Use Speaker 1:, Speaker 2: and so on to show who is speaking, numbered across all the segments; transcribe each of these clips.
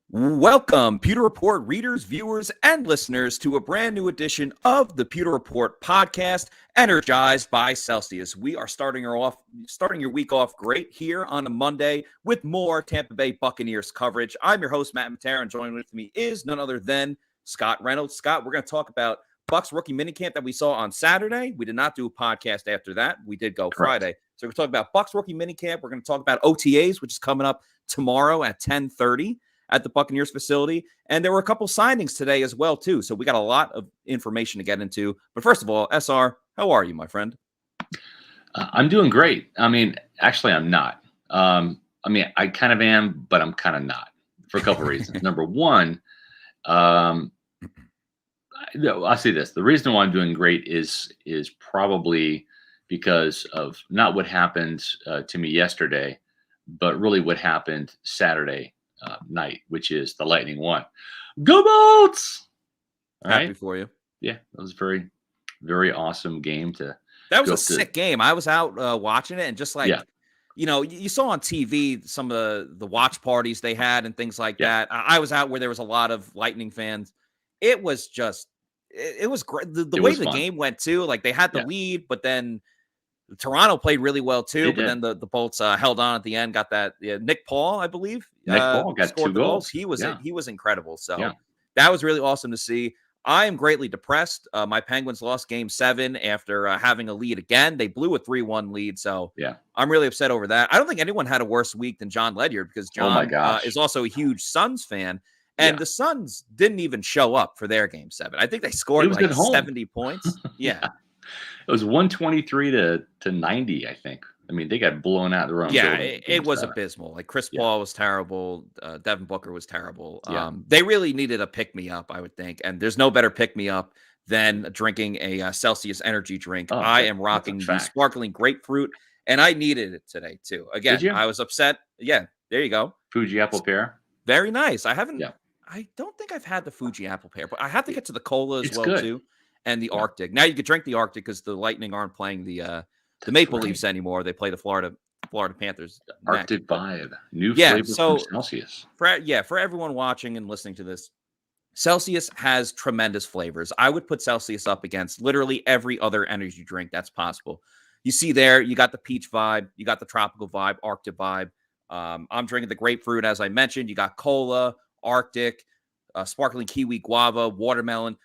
Speaker 1: Welcome, Pewter Report readers, viewers, and listeners to a brand new edition of the Pewter Report podcast, Energized by Celsius. We are starting your week off great here on a Monday with more Tampa Bay Buccaneers coverage. I'm your host, Matt Matera, and joining with me is none other than Scott Reynolds. Scott, we're going to talk about Bucs rookie minicamp that we saw on Saturday. We did not do a podcast after that. We did go Friday. So we're talking about Bucs rookie minicamp. We're going to talk about OTAs, which is coming up tomorrow at 10:30. At the Buccaneers facility. And there were a couple signings today as well, too. So we got a lot of information to get into. But first of all, SR, how are you, my friend?
Speaker 2: I'm doing great. I mean, actually, I'm not. I kind of am, but I'm kind of not for a couple of reasons. Number one, I'll say this. The reason why I'm doing great is probably because of not what happened to me yesterday, but really what happened Saturday night, which is the Lightning won. Go Bolts!
Speaker 1: Happy for you.
Speaker 2: Yeah, that was a very, very awesome game.
Speaker 1: That was a sick game. I was out watching it, and just like, you saw on TV some of the watch parties they had and things like that. I was out where there was a lot of Lightning fans. It was just, it was great. The way the game went too, like they had the lead, but then Toronto played really well too, but then the Bolts held on at the end. Got that Nick Paul, I believe.
Speaker 2: Nick Paul got 2 goals.
Speaker 1: He was incredible. So that was really awesome to see. I am greatly depressed. My Penguins lost Game 7 after having a lead again. They blew a 3-1 lead. So I'm really upset over that. I don't think anyone had a worse week than John Ledyard because John is also a huge Suns fan. And the Suns didn't even show up for their Game 7. I think they scored like 70 points. Yeah.
Speaker 2: It was 123 to 90, I think. I mean, they got blown out of their own.
Speaker 1: Yeah, it was abysmal. Like Chris Paul was terrible. Devin Booker was terrible. They really needed a pick-me-up, I would think. And there's no better pick-me-up than drinking a Celsius energy drink. I am rocking the sparkling grapefruit, and I needed it today, too. Again, I was upset. Yeah, there you go.
Speaker 2: Fuji apple pear.
Speaker 1: Very nice. I don't think I've had the Fuji apple pear, but I have to get to the cola as well, too. And the Arctic. Now you could drink the Arctic because the Lightning aren't playing the Maple Leafs anymore. They play the Florida Panthers.
Speaker 2: Arctic vibe, new flavor from Celsius.
Speaker 1: For everyone watching and listening to this, Celsius has tremendous flavors. I would put Celsius up against literally every other energy drink that's possible. You see there, you got the peach vibe, you got the tropical vibe, Arctic vibe. I'm drinking the grapefruit, as I mentioned. You got cola, Arctic, sparkling kiwi, guava, watermelon.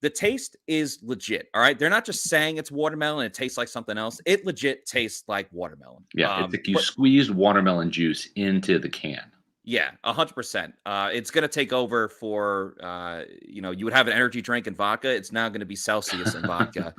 Speaker 1: The taste is legit, all right? They're not just saying it's watermelon, it tastes like something else. It legit tastes like watermelon.
Speaker 2: Yeah, it's like you squeezed watermelon juice into the can.
Speaker 1: Yeah, 100%. It's going to take over for, you would have an energy drink and vodka. It's now going to be Celsius and vodka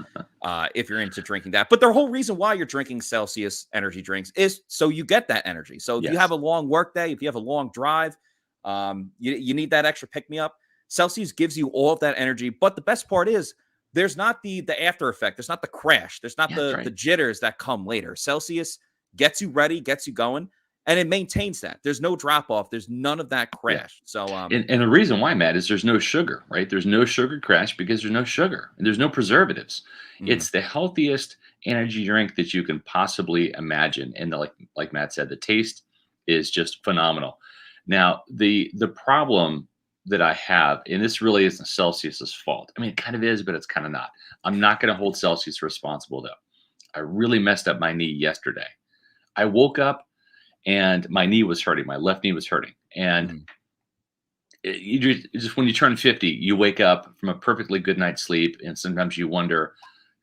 Speaker 1: if you're into drinking that. But the whole reason why you're drinking Celsius energy drinks is so you get that energy. So if you have a long work day, if you have a long drive, you need that extra pick-me-up. Celsius gives you all of that energy, but the best part is there's not the after effect. There's not the crash. There's not the jitters that come later. Celsius gets you ready, gets you going, and it maintains that. There's no drop off. There's none of that crash. So,
Speaker 2: and the reason why, Matt, is there's no sugar, right? There's no sugar crash because there's no sugar and there's no preservatives. It's the healthiest energy drink that you can possibly imagine. And like Matt said, the taste is just phenomenal. Now, the problem that I have, and this really isn't Celsius's fault. I mean, it kind of is, but it's kind of not. I'm not going to hold Celsius responsible, though. I really messed up my knee yesterday. I woke up and my knee was hurting. My left knee was hurting. And you just when you turn 50, you wake up from a perfectly good night's sleep, and sometimes you wonder,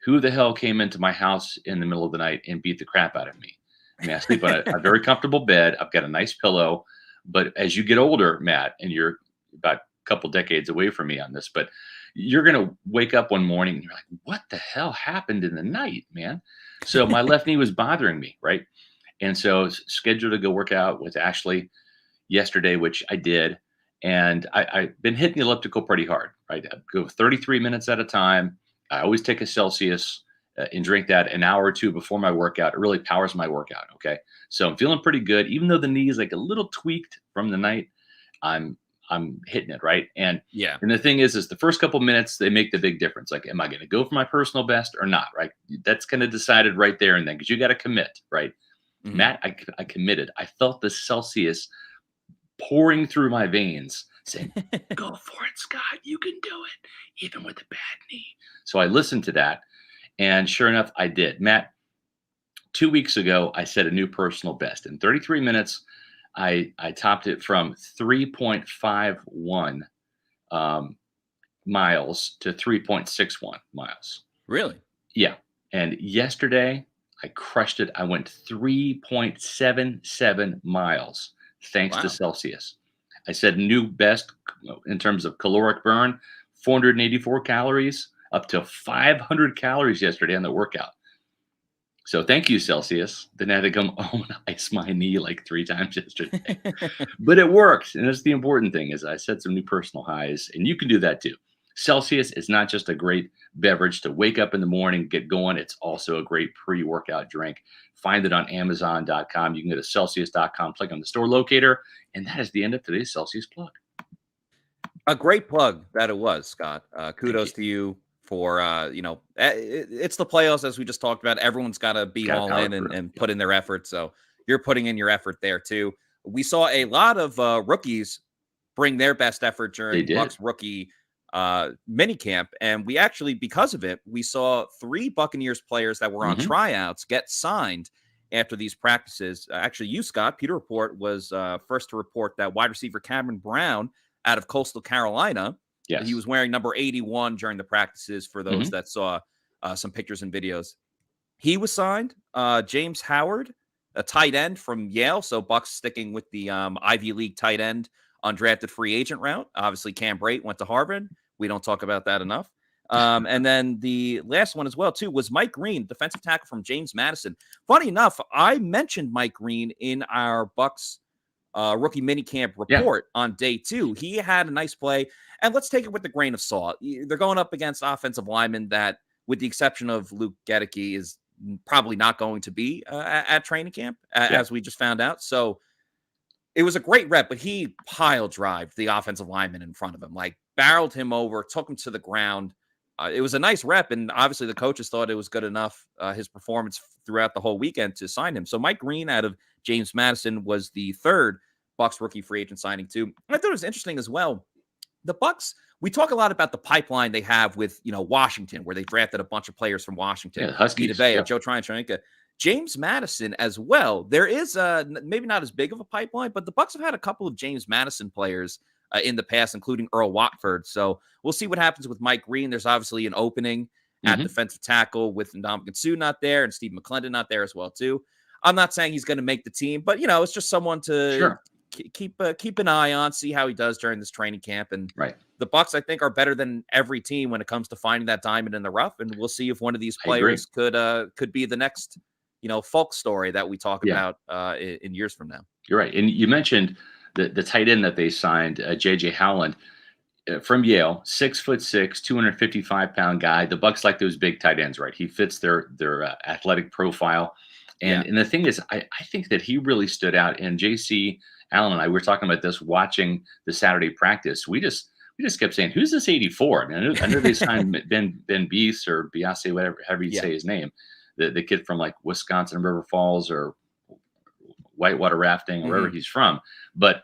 Speaker 2: who the hell came into my house in the middle of the night and beat the crap out of me? I mean, I sleep on a very comfortable bed. I've got a nice pillow. But as you get older, Matt, and you're about a couple decades away from me on this, but you're going to wake up one morning and you're like, what the hell happened in the night, man? So my left knee was bothering me, right? And so I was scheduled to go work out with Ashley yesterday, which I did. And I've been hitting the elliptical pretty hard, right? I go 33 minutes at a time. I always take a Celsius and drink that an hour or two before my workout. It really powers my workout, okay? So I'm feeling pretty good. Even though the knee is like a little tweaked from the night, I'm hitting it, right? And and the thing is the first couple minutes, they make the big difference. Like, am I going to go for my personal best or not, right? That's kind of decided right there and then, because you got to commit, right? Matt, I committed. I felt the Celsius pouring through my veins saying, go for it, Scott. You can do it, even with a bad knee. So I listened to that. And sure enough, I did. Matt, 2 weeks ago, I set a new personal best. In 33 minutes, I topped it from 3.51 miles to 3.61 miles.
Speaker 1: Really?
Speaker 2: Yeah. And yesterday, I crushed it. I went 3.77 miles thanks to Celsius. I said new best in terms of caloric burn, 484 calories, up to 500 calories yesterday on the workout. So thank you, Celsius. Then I had to come home and ice my knee like 3 times yesterday. But it worked. And that's the important thing is I set some new personal highs. And you can do that too. Celsius is not just a great beverage to wake up in the morning, get going. It's also a great pre-workout drink. Find it on Amazon.com. You can go to Celsius.com, click on the store locator. And that is the end of today's Celsius plug.
Speaker 1: A great plug that it was, Scott. Kudos to you for, it's the playoffs, as we just talked about. Everyone's got to be all in and put in their effort. So you're putting in your effort there, too. We saw a lot of rookies bring their best effort during Bucs rookie minicamp. And we actually, because of it, we saw 3 Buccaneers players that were on tryouts get signed after these practices. Actually, you, Scott, Pewter Report was first to report that wide receiver Cameron Brown out of Coastal Carolina.
Speaker 2: Yes.
Speaker 1: He was wearing number 81 during the practices for those that saw some pictures and videos. He was signed. James Howard, a tight end from Yale. So Bucs sticking with the Ivy League tight end undrafted free agent route. Obviously, Cam Brate went to Harvard. We don't talk about that enough. And then the last one as well, too, was Mike Green, defensive tackle from James Madison. Funny enough, I mentioned Mike Green in our Bucs rookie minicamp report on day 2. He had a nice play. And let's take it with a grain of salt. They're going up against offensive linemen that, with the exception of Luke Gedeke, is probably not going to be at training camp, as we just found out. So it was a great rep, but he pile drived the offensive lineman in front of him, like barreled him over, took him to the ground. It was a nice rep, and obviously the coaches thought it was good enough, his performance throughout the whole weekend, to sign him. So Mike Green out of James Madison was the 3rd Bucs rookie free agent signing, too. And I thought it was interesting as well. The Bucs, we talk a lot about the pipeline they have with, Washington, where they drafted a bunch of players from Washington.
Speaker 2: Huskies.
Speaker 1: Joe Tryon, James Madison as well. There is maybe not as big of a pipeline, but the Bucs have had a couple of James Madison players in the past, including Earl Watford. So we'll see what happens with Mike Green. There's obviously an opening at defensive tackle with Ndamukong Suh not there and Steve McClendon not there as well, too. I'm not saying he's going to make the team, but, it's just someone to keep an eye on, see how he does during this training camp. And the Bucs, I think, are better than every team when it comes to finding that diamond in the rough. And we'll see if one of these players could be the next, folk story that we talk about in years from now.
Speaker 2: You're right. And you mentioned the tight end that they signed, J.J. Howland from Yale, 6'6", 255-pound guy. The Bucs like those big tight ends, right? He fits their athletic profile. And the thing is, I think that he really stood out. And J.C. Allen and I were talking about this watching the Saturday practice. We just kept saying, "Who's this 84?" I mean, I know they signed Ben Biese or Biase, however you say his name, the kid from like Wisconsin, River Falls, or whitewater rafting, or wherever he's from. But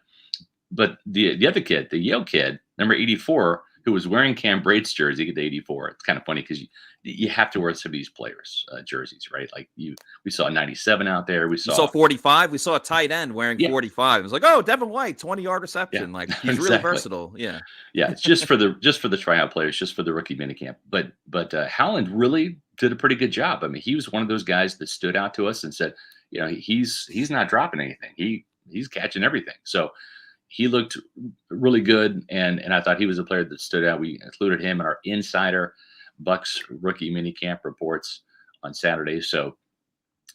Speaker 2: the other kid, the Yale kid, number 84, who was wearing Cam Brate's jersey, the 84. It's kind of funny because you have to wear some of these players' jerseys, right? Like we saw 97 out there. We saw
Speaker 1: 45. We saw a tight end wearing 45. It was like, oh, Devin White, 20-yard reception. Like he's really versatile. Yeah.
Speaker 2: It's just for the tryout players, just for the rookie minicamp. But Howland really did a pretty good job. I mean, he was one of those guys that stood out to us and said, he's not dropping anything. He's catching everything. So he looked really good, and I thought he was a player that stood out. We included him in our Insider Bucs rookie minicamp reports on Saturday. So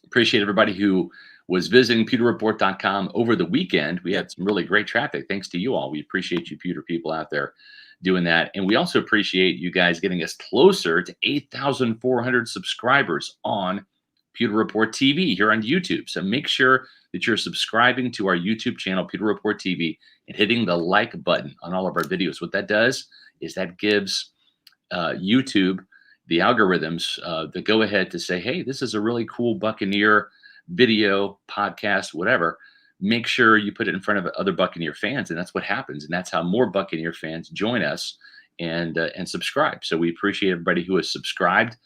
Speaker 2: appreciate everybody who was visiting pewterreport.com over the weekend. We had some really great traffic. Thanks to you all. We appreciate you Pewter people out there doing that. And we also appreciate you guys getting us closer to 8,400 subscribers on Pewter Report TV here on YouTube. So make sure that you're subscribing to our YouTube channel, Pewter Report TV, and hitting the like button on all of our videos. What that does is that gives YouTube, the algorithms, the go-ahead to say, hey, this is a really cool Buccaneer video, podcast, whatever. make sure you put it in front of other Buccaneer fans, and that's what happens. And that's how more Buccaneer fans join us and subscribe. So we appreciate everybody who has subscribed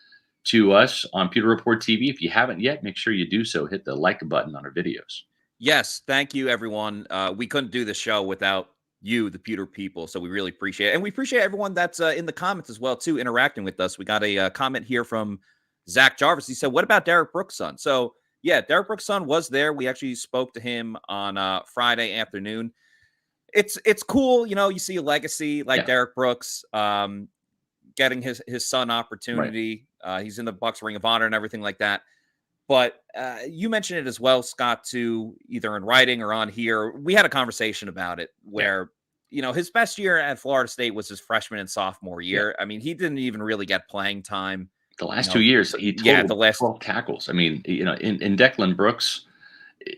Speaker 2: to us on Pewter Report TV. If you haven't yet, make sure you do so. Hit the like button on our videos.
Speaker 1: Yes, thank you, everyone. We couldn't do the show without you, the Pewter people, so we really appreciate it. And we appreciate everyone that's in the comments as well, too, interacting with us. We got a comment here from Zach Jarvis. He said, what about Derek Brooks' son? So, yeah, Derek Brooks' son was there. We actually spoke to him on Friday afternoon. It's cool, you see a legacy like Derek Brooks getting his son opportunity. Right. He's in the Bucs Ring of Honor and everything like that. But you mentioned it as well, Scott, too, either in writing or on here. We had a conversation about it where, his best year at Florida State was his freshman and sophomore year. I mean, he didn't even really get playing time.
Speaker 2: The last 2 years, he totaled
Speaker 1: the last
Speaker 2: 12 tackles. I mean, in Declan Brooks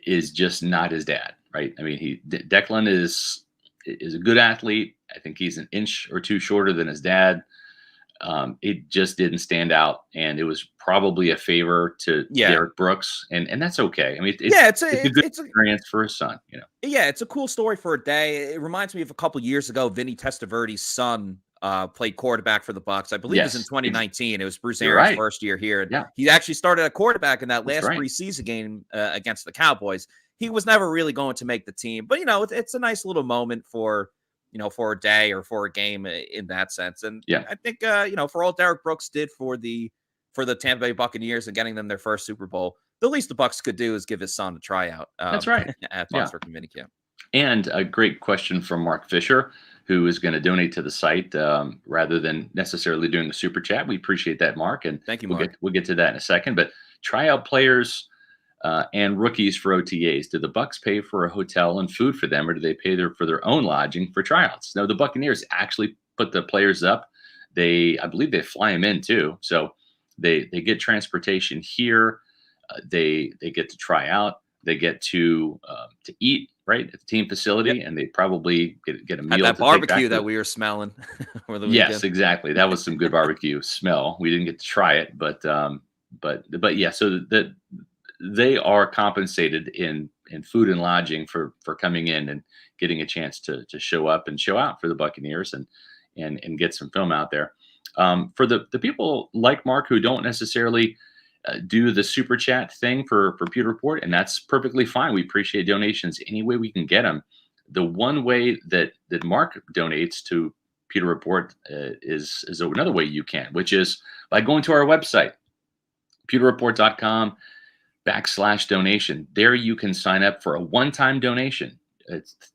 Speaker 2: is just not his dad, right? I mean, Declan is a good athlete. I think he's an inch or two shorter than his dad. It just didn't stand out, and it was probably a favor to Derek Brooks, and that's okay. I mean, it's a good experience for his son,
Speaker 1: Yeah, it's a cool story for a day. It reminds me of a couple years ago. Vinny Testaverde's son played quarterback for the Bucs. I believe it was in 2019. It was Bruce Arians' first year here, and he actually started at quarterback in that last preseason game against the Cowboys. He was never really going to make the team, but it's a nice little moment for a day or for a game in that sense. And I think, for all Derek Brooks did for the Tampa Bay Buccaneers and getting them their first Super Bowl, the least the Bucs could do is give his son a tryout.
Speaker 2: That's right.
Speaker 1: At Bucs Rookie Minicamp.
Speaker 2: And a great question from Mark Fisher, who is going to donate to the site rather than necessarily doing a super chat. We appreciate that, Mark. And
Speaker 1: thank you, Mark.
Speaker 2: We'll get to that in a second. But tryout players and rookies for OTAs. Do the Bucs pay for a hotel and food for them, or do they pay for their own lodging for tryouts? No, the Buccaneers actually put the players up. I believe they fly them in too. So they get transportation here. They get to try out. They get to eat right at the team facility, and they probably get a meal.
Speaker 1: That barbecue that we were smelling.
Speaker 2: Yes, exactly. That was some good barbecue smell. We didn't get to try it, but yeah. So that they are compensated in food and lodging for coming in and getting a chance to show up and show out for the Buccaneers and get some film out there. For the people like Mark who don't necessarily do the super chat thing for Pewter Report, and that's perfectly fine. We appreciate donations any way we can get them. The one way that Mark donates to Pewter Report is another way you can, which is by going to our website, pewterreport.com/donation. There you can sign up for a one-time donation.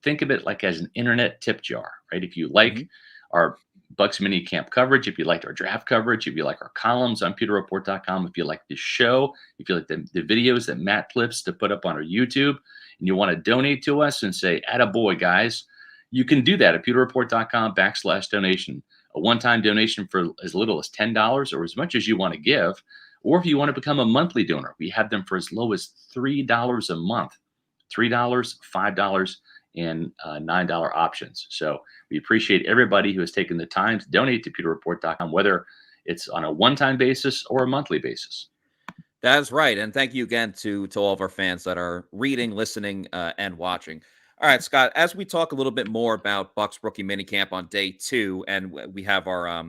Speaker 2: Think of it like as an internet tip jar, right? If you like our Bucs minicamp coverage, if you liked our draft coverage, if you like our columns on pewterreport.com, if you like the show, if you like the videos that Matt clips to put up on our YouTube, and you want to donate to us and say, attaboy, guys, you can do that at pewterreport.com/donation. A one-time donation for as little as $10 or as much as you want to give. Or if you want to become a monthly donor, we have them for as low as $3 a month, $3, $5, and $9 options. So we appreciate everybody who has taken the time to donate to pewterreport.com, whether it's on a one-time basis or a monthly basis.
Speaker 1: That's right. And thank you again to all of our fans that are reading, listening, and watching. All right, Scott, as we talk a little bit more about Bucs Rookie Minicamp on day 2, and we have our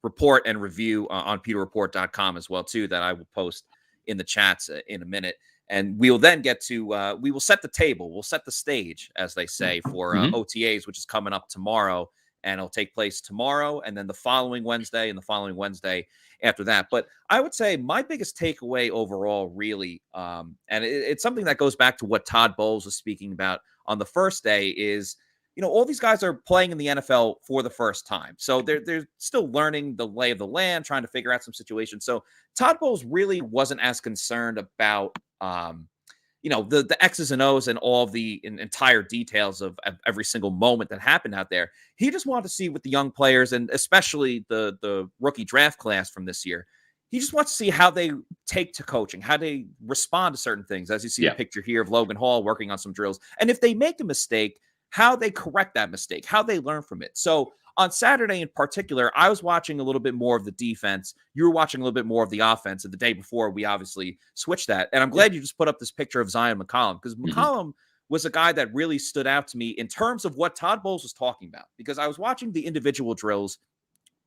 Speaker 1: report and review on pewterreport.com as well, too, that I will post in the chats in a minute. And we will then get to, we will set the table. We'll set the stage, as they say, for OTAs, which is coming up tomorrow. And it'll take place tomorrow and then the following Wednesday and the following Wednesday after that. But I would say my biggest takeaway overall, really, and it's something that goes back to what Todd Bowles was speaking about on the first day is, all these guys are playing in the NFL for the first time. So they're still learning the lay of the land, trying to figure out some situations. So Todd Bowles really wasn't as concerned about, the X's and O's and all of the entire details of every single moment that happened out there. He just wanted to see with the young players and especially the rookie draft class from this year. He just wants to see how they take to coaching, how they respond to certain things. As you see the picture here of Logan Hall working on some drills. And if they make a mistake, how they correct that mistake, how they learn from it. So on Saturday in particular, I was watching a little bit more of the defense. You were watching a little bit more of the offense. And the day before, we obviously switched that. And I'm glad you just put up this picture of Zion McCollum because McCollum was a guy that really stood out to me in terms of what Todd Bowles was talking about, because I was watching the individual drills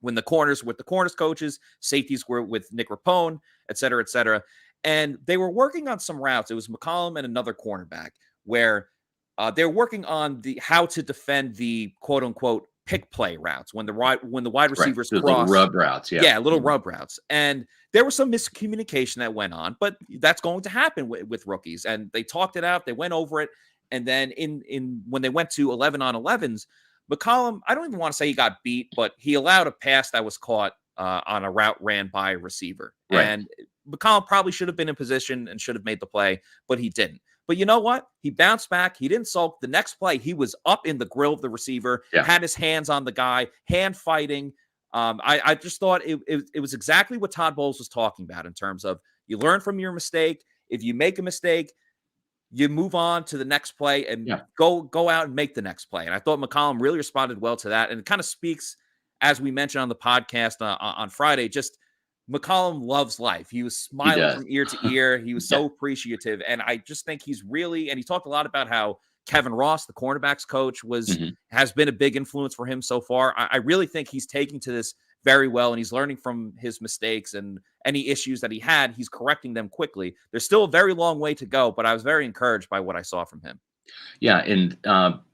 Speaker 1: when the corners with the corners coaches, safeties were with Nick Rapone, et cetera, et cetera. And they were working on some routes. It was McCollum and another cornerback where they're working on the how to defend the quote unquote pick play routes when the wide receivers
Speaker 2: Those
Speaker 1: cross
Speaker 2: little rub routes.
Speaker 1: yeah, little rub routes. And there was some miscommunication that went on, but that's going to happen with rookies. And they talked it out. They went over it. And then in when they went to 11 on 11s, McCollum, I don't even want to say he got beat, but he allowed a pass that was caught on a route ran by a receiver.
Speaker 2: Right.
Speaker 1: And McCollum probably should have been in position and should have made the play, but he didn't. But you know what? He bounced back. He didn't sulk. The next play, he was up in the grill of the receiver, had his hands on the guy, hand fighting. I just thought it was exactly what Todd Bowles was talking about in terms of you learn from your mistake. If you make a mistake, you move on to the next play and go out and make the next play. And I thought McCollum really responded well to that. And it kind of speaks, as we mentioned on the podcast on Friday, just McCollum loves life. He was smiling from ear to ear. He was so appreciative. And I just think he's really, and he talked a lot about how Kevin Ross, the cornerbacks coach, has been a big influence for him so far. I really think he's taking to this very well, and he's learning from his mistakes and any issues that he had. He's correcting them quickly. There's still a very long way to go, but I was very encouraged by what I saw from him.
Speaker 2: Yeah, and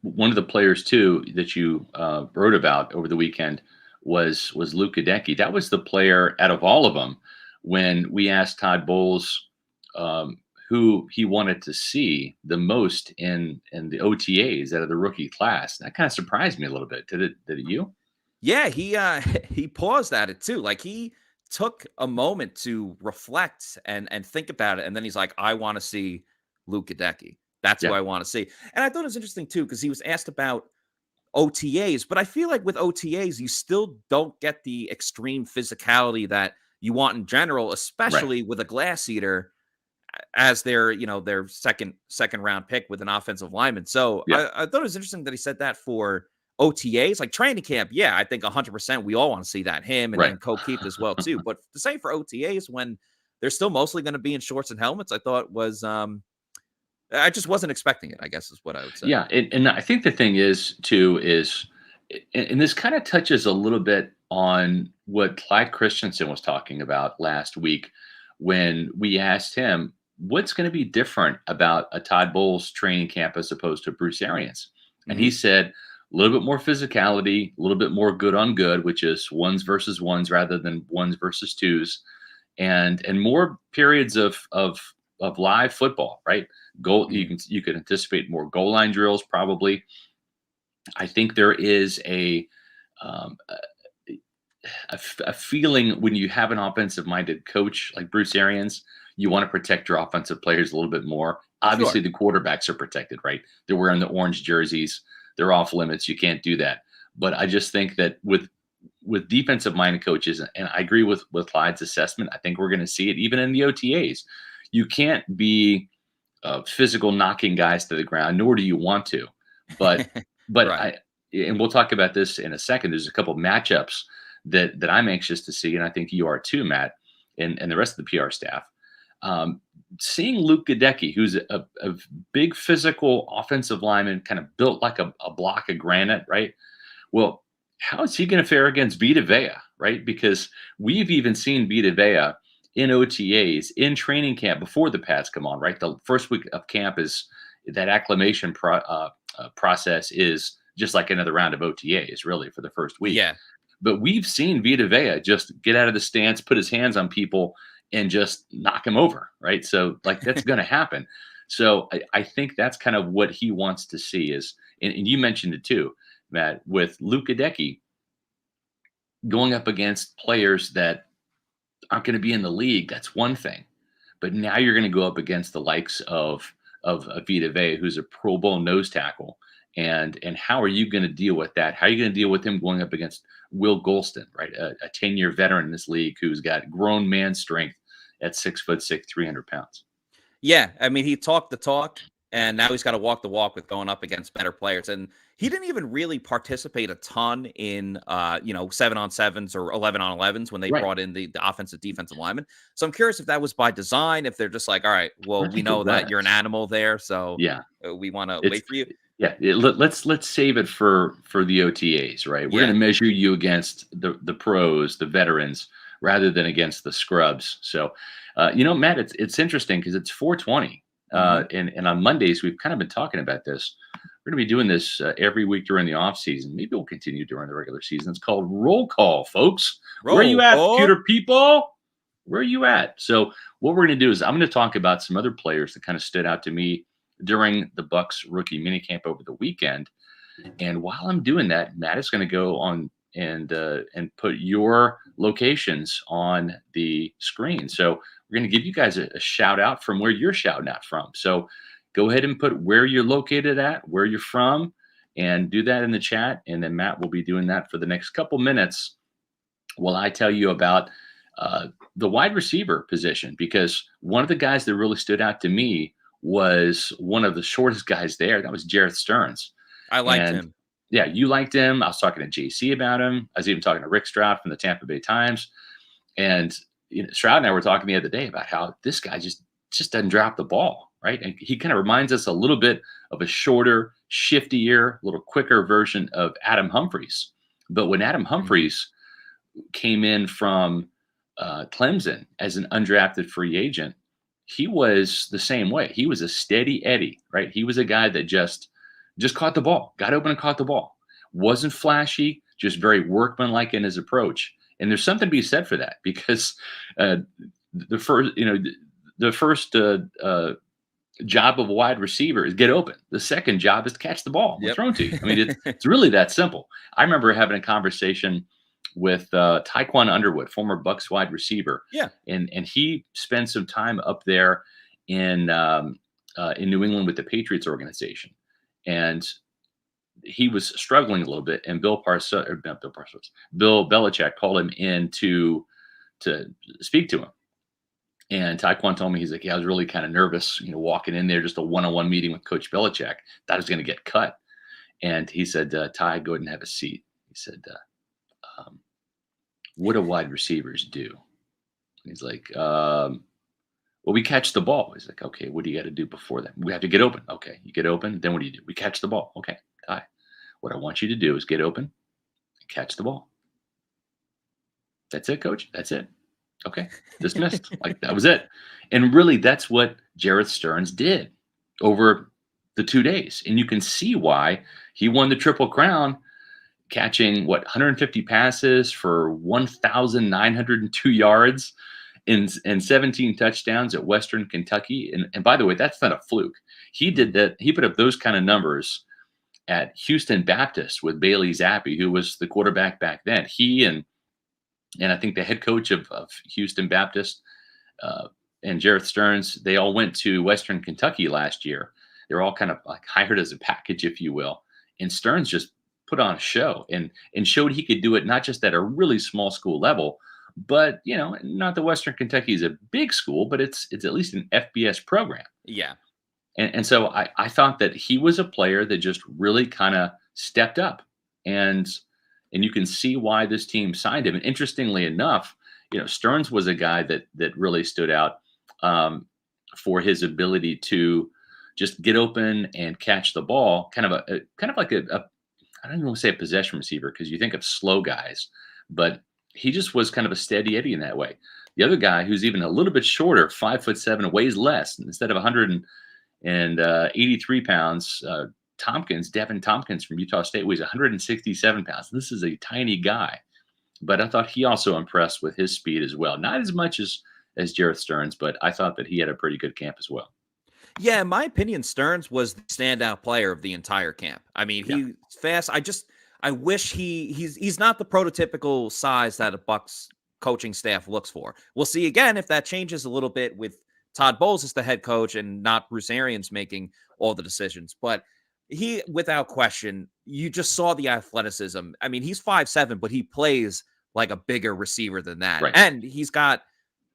Speaker 2: one of the players too that you wrote about over the weekend was Luke Gadecki. That was the player out of all of them when we asked Todd Bowles who he wanted to see the most in the OTAs out of the rookie class. That kind of surprised me a little bit. Did it you?
Speaker 1: Yeah, he paused at it too. Like he took a moment to reflect and think about it, and then he's like, "I want to see Luke Gadecki. That's who I want to see." And I thought it was interesting too because he was asked about OTAs, but I feel like with OTAs, you still don't get the extreme physicality that you want in general, especially with a glass eater as their second round pick with an offensive lineman. So I thought it was interesting that he said that for OTAs, like training camp. Yeah, I think 100% we all want to see that, him and then Keith as well too. But the same for OTAs when they're still mostly going to be in shorts and helmets, I thought was I just wasn't expecting it, I guess is what I would say.
Speaker 2: Yeah, and I think the thing is too is, and this kind of touches a little bit on what Clyde Christensen was talking about last week when we asked him what's going to be different about a Todd Bowles training camp as opposed to Bruce Arians, and he said a little bit more physicality, a little bit more good on good, which is ones versus ones rather than ones versus twos, and more periods of live football, right? You can anticipate more goal line drills probably. I think there is a feeling when you have an offensive minded coach like Bruce Arians, you want to protect your offensive players a little bit more. Obviously, the quarterbacks are protected, right? They're wearing the orange jerseys. They're off limits. You can't do that. But I just think that with defensive minded coaches, and I agree with Clyde's assessment, I think we're going to see it even in the OTAs. You can't be physical knocking guys to the ground, nor do you want to. But and we'll talk about this in a second. There's a couple of matchups that I'm anxious to see, and I think you are too, Matt, and the rest of the PR staff. Seeing Luke Gadecki, who's a big physical offensive lineman, kind of built like a block of granite, right? Well, how is he going to fare against Vita Vea, right? Because we've even seen Vita Vea in OTAs, in training camp before the pads come on, right? The first week of camp is that acclimation process is just like another round of OTAs, really, for the first week.
Speaker 1: Yeah.
Speaker 2: But we've seen Vita Vea just get out of the stance, put his hands on people, and just knock him over, right? So, like, that's going to happen. So I think that's kind of what he wants to see is, and you mentioned it too, Matt, with Luke Gadecki going up against players that aren't going to be in the league. That's one thing. But now you're going to go up against the likes of Vita Vea, who's a Pro Bowl nose tackle. And how are you going to deal with that? How are you going to deal with him going up against Will Golston, right? A 10-year veteran in this league who's got grown man strength at 6'6", 300 pounds.
Speaker 1: Yeah. I mean, he talked the talk. And now he's got to walk the walk with going up against better players. And he didn't even really participate a ton in, 7-on-7s or 11-on-11s when they
Speaker 2: Right.
Speaker 1: brought in the offensive defensive lineman. So I'm curious if that was by design, if they're just like, all right, well,
Speaker 2: I
Speaker 1: we
Speaker 2: think it
Speaker 1: know that you're an
Speaker 2: was.
Speaker 1: animal there, so
Speaker 2: Yeah.
Speaker 1: we want to
Speaker 2: It's
Speaker 1: wait for you.
Speaker 2: yeah. Let's save it for the OTAs, right? We're
Speaker 1: Yeah.
Speaker 2: going to measure you against the pros, the veterans, rather than against the scrubs. So, Matt, it's interesting because it's 420,
Speaker 1: Mhm.
Speaker 2: and on Mondays we've kind of been talking about this. We're going to be doing this every week during the off season. Maybe we'll continue during the regular season. It's called roll call, folks. Where are you
Speaker 1: Roll
Speaker 2: at,
Speaker 1: call.
Speaker 2: Pewter people? Where are you at? So, what we're going to do is I'm going to talk about some other players that kind of stood out to me during the Bucs rookie minicamp over the weekend. And while I'm doing that, Matt is going to go on and put your locations on the screen. So we're going to give you guys a shout out from where you're shouting out from. So go ahead and put where you're located at, where you're from, and do that in the chat. And then Matt will be doing that for the next couple minutes while I tell you about the wide receiver position, because one of the guys that really stood out to me was one of the shortest guys there. That was Jarrett Stearns.
Speaker 1: I liked
Speaker 2: And
Speaker 1: him.
Speaker 2: yeah, you liked him. I was talking to JC about him. I was even talking to Rick Stroud from the Tampa Bay Times. And Stroud and I were talking the other day about how this guy just doesn't drop the ball, right? And he kind of reminds us a little bit of a shorter, shiftier, a little quicker version of Adam Humphries. But when Adam Humphries came in from Clemson as an undrafted free agent, he was the same way. He was a steady Eddie, right? He was a guy that just caught the ball, got open and caught the ball. Wasn't flashy, just very workmanlike in his approach. And there's something to be said for that, because the first job of a wide receiver is get open. The second job is to catch the ball when
Speaker 1: Yep.
Speaker 2: thrown to you. I mean, it's really that simple. I remember having a conversation with Taekwon Underwood, former Bucs wide receiver.
Speaker 1: Yeah.
Speaker 2: And he spent some time up there in New England with the Patriots organization. And he was struggling a little bit, and Bill Belichick called him in to speak to him. And Taekwon told me, he's like, yeah, I was really kind of nervous, walking in there, just a one-on-one meeting with Coach Belichick. Thought I was going to get cut. And he said, Ty, go ahead and have a seat. He said, what do wide receivers do? And he's like, well, we catch the ball. He's like, okay, what do you got to do before that? We have to get open. Okay, you get open. Then what do? We catch the ball. Okay, Ty, what I want you to do is get open and catch the ball. That's it, coach. That's it. Okay, dismissed. Like, that was it. And really, that's what Jarrett Stearns did over the 2 days. And you can see why he won the Triple Crown, catching 150 passes for 1,902 yards and 17 touchdowns at Western Kentucky. And by the way, that's not a fluke. He did that. He put up those kind of numbers at Houston Baptist with Bailey Zappi, who was the quarterback back then. He and I think the head coach of Houston Baptist and Jarrett Stearns, they all went to Western Kentucky last year. They were all kind of like hired as a package, if you will. And Stearns just put on a show and showed he could do it, not just at a really small school level, but, not that Western Kentucky is a big school, but it's at least an FBS program.
Speaker 1: Yeah.
Speaker 2: And so I thought that he was a player that just really kind of stepped up. And you can see why this team signed him. And interestingly enough, Stearns was a guy that really stood out for his ability to just get open and catch the ball, kind of like a I don't even want to say a possession receiver, because you think of slow guys, but he just was kind of a steady Eddie in that way. The other guy, who's even a little bit shorter, 5'7", weighs less, instead of 183 pounds, Devin Tompkins from Utah State weighs 167 pounds. This is a tiny guy, but I thought he also impressed with his speed as well. Not as much as Jarrett Stearns, but I thought that he had a pretty good camp as well.
Speaker 1: Yeah, in my opinion, Stearns was the standout player of the entire camp. I mean, he's fast. I wish he's not the prototypical size that a Bucs coaching staff looks for. We'll see again if that changes a little bit with Todd Bowles as the head coach and not Bruce Arians making all the decisions. But he, without question, you just saw the athleticism. I mean, he's 5'7", but he plays like a bigger receiver than that.
Speaker 2: Right.
Speaker 1: And he's got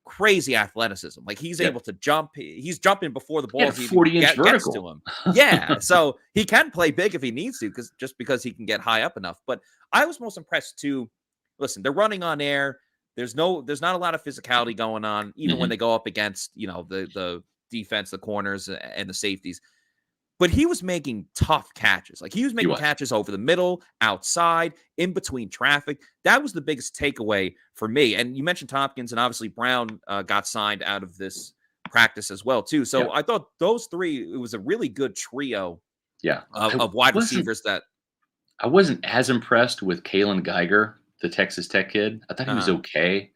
Speaker 1: crazy athleticism. Like he's able to jump. He's jumping before the
Speaker 2: He had
Speaker 1: ball
Speaker 2: a
Speaker 1: even
Speaker 2: 40-inch
Speaker 1: gets
Speaker 2: vertical
Speaker 1: to him. Yeah. So he can play big if he needs to, because he can get high up enough. But I was most impressed too. Listen, they're running on air. There's not a lot of physicality going on, even when they go up against, the defense, the corners and the safeties. But he was making tough catches. Like he was making catches over the middle, outside, in between traffic. That was the biggest takeaway for me. And you mentioned Tompkins, and obviously Brown got signed out of this practice as well, too. So I thought those three, it was a really good trio of wide receivers that.
Speaker 2: I wasn't as impressed with Kalen Geiger, the Texas Tech kid. I thought he was okay.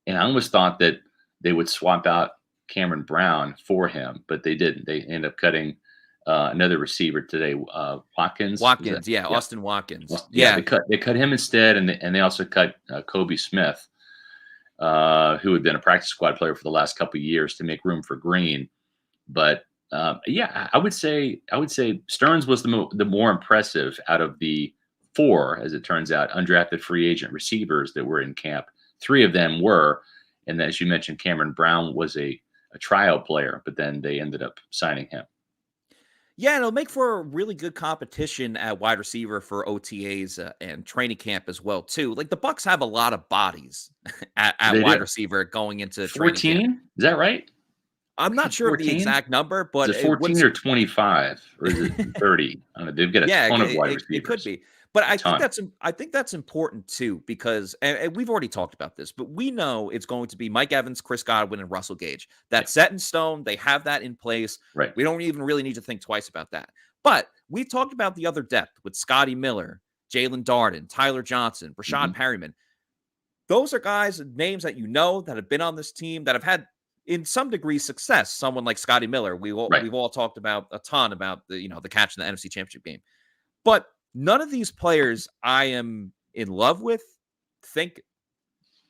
Speaker 2: And I almost thought that they would swap out Cameron Brown for him, but they didn't. They ended up cutting another receiver today, Watkins.
Speaker 1: Austin Watkins.
Speaker 2: They cut him instead, and they also cut Kobe Smith, who had been a practice squad player for the last couple of years to make room for Green. But I would say Stearns was the more impressive out of the four, as it turns out, undrafted free agent receivers that were in camp. Three of them were, and as you mentioned, Cameron Brown was a trial player, but then they ended up signing him.
Speaker 1: Yeah, and it'll make for a really good competition at wide receiver for OTAs and training camp as well, too. Like the Bucs have a lot of bodies at wide receiver going into
Speaker 2: 14?
Speaker 1: Training camp.
Speaker 2: Is that right?
Speaker 1: I'm not sure of the exact number, but
Speaker 2: is it 14 or 25, or is it 30? I don't know. They've got a ton of wide receivers.
Speaker 1: It could be. But I think that's important too, because and we've already talked about this, but we know it's going to be Mike Evans, Chris Godwin, and Russell Gage. That's set in stone. They have that in place.
Speaker 2: Right.
Speaker 1: We don't even really need to think twice about that. But we've talked about the other depth with Scotty Miller, Jalen Darden, Tyler Johnson, Rashad Perryman. Those are guys, names that that have been on this team, that have had in some degree success. Someone like Scotty Miller, we've all talked about a ton about the catch in the NFC Championship game, but none of these players I am in love with think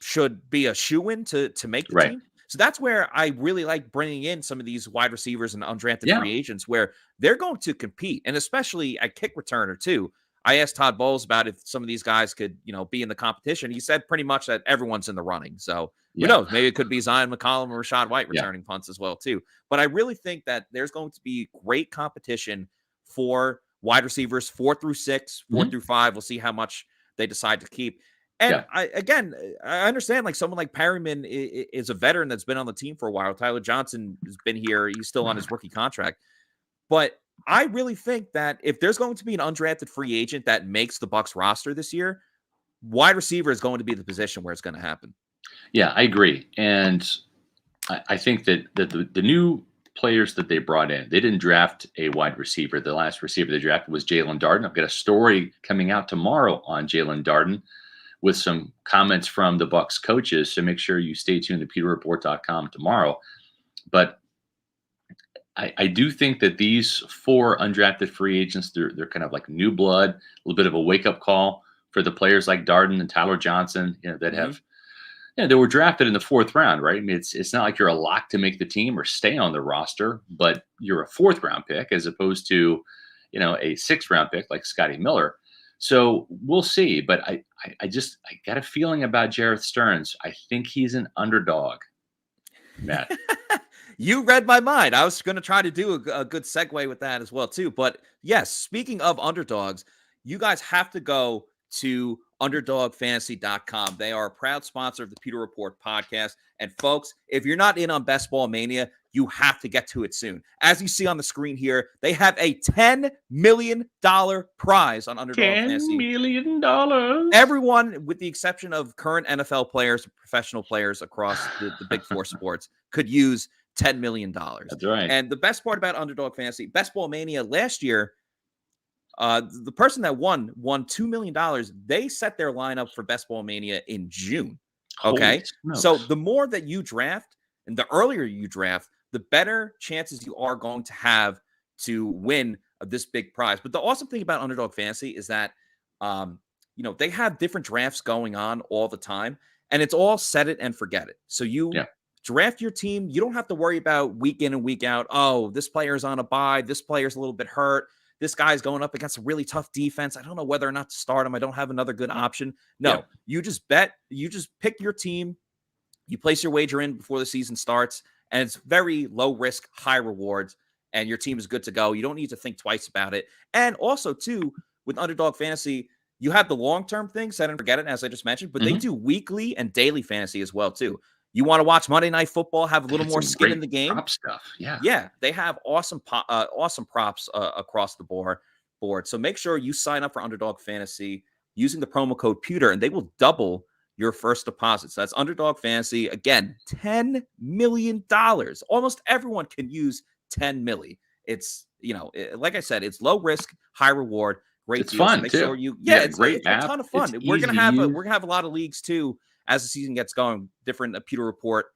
Speaker 1: should be a shoo-in to make the team. So that's where I really like bringing in some of these wide receivers and undrafted free agents, where they're going to compete, and especially at kick returner too. I asked Todd Bowles about if some of these guys could, be in the competition. He said pretty much that everyone's in the running. So who knows? Maybe it could be Zion McCollum or Rachaad White returning punts as well too. But I really think that there's going to be great competition for wide receivers 4 through 6, 4 through 5. We'll see how much they decide to keep. And I understand, like someone like Perryman is a veteran that's been on the team for a while. Tyler Johnson has been here. He's still on his rookie contract. But I really think that if there's going to be an undrafted free agent that makes the Bucs roster this year, wide receiver is going to be the position where it's going to happen.
Speaker 2: Yeah, I agree. And I think that the new players that they brought in, they didn't draft a wide receiver. The last receiver they drafted was Jalen Darden. I've got a story coming out tomorrow on Jalen Darden with some comments from the Bucs coaches. So make sure you stay tuned to pewterreport.com tomorrow. But I do think that these 4 undrafted free agents, they're kind of like new blood, a little bit of a wake-up call for the players like Darden and Tyler Johnson, that have, they were drafted in the 4th round, right? I mean, it's not like you're a lock to make the team or stay on the roster, but you're a 4th round pick as opposed to, a 6th round pick like Scotty Miller. So we'll see. But I got a feeling about Jareth Stearns. I think he's an underdog, Matt.
Speaker 1: You read my mind. I was going to try to do a good segue with that as well, too. But yes, speaking of underdogs, you guys have to go to underdogfantasy.com. They are a proud sponsor of the Pewter Report podcast. And folks, if you're not in on Best Ball Mania, you have to get to it soon. As you see on the screen here, they have a $10 million prize on Underdog Fantasy.
Speaker 2: $10 million.
Speaker 1: Everyone, with the exception of current NFL players, professional players across the big 4 sports, could use $10 million.
Speaker 2: That's right.
Speaker 1: And the best part about Underdog Fantasy, Best Ball Mania last year, the person that won $2 million. They set their lineup for Best Ball Mania in June. Okay. So the more that you draft and the earlier you draft, the better chances you are going to have to win this big prize. But the awesome thing about Underdog Fantasy is that, they have different drafts going on all the time, and it's all set it and forget it. So you draft your team. You don't have to worry about week in and week out. Oh, this player's on a bye. This player's a little bit hurt. This guy's going up against a really tough defense. I don't know whether or not to start him. I don't have another good option. No, you just bet. You just pick your team. You place your wager in before the season starts, and it's very low risk, high rewards, and your team is good to go. You don't need to think twice about it. And also, too, with Underdog Fantasy, you have the long-term thing, set and forget it, as I just mentioned, but they do weekly and daily fantasy as well, too. You want to watch Monday Night Football, have a little more skin in the game?
Speaker 2: Prop stuff,
Speaker 1: yeah. They have awesome props across the board. So make sure you sign up for Underdog Fantasy using the promo code Pewter, and they will double your first deposit. So that's Underdog Fantasy. Again, $10 million. Almost everyone can use 10 milli. It's, like I said, it's low risk, high reward. Great
Speaker 2: it's
Speaker 1: deal.
Speaker 2: fun
Speaker 1: so make
Speaker 2: too.
Speaker 1: sure you, it's
Speaker 2: great
Speaker 1: a ton of fun. We're gonna have a lot of leagues too as the season gets going. Different Pewter Report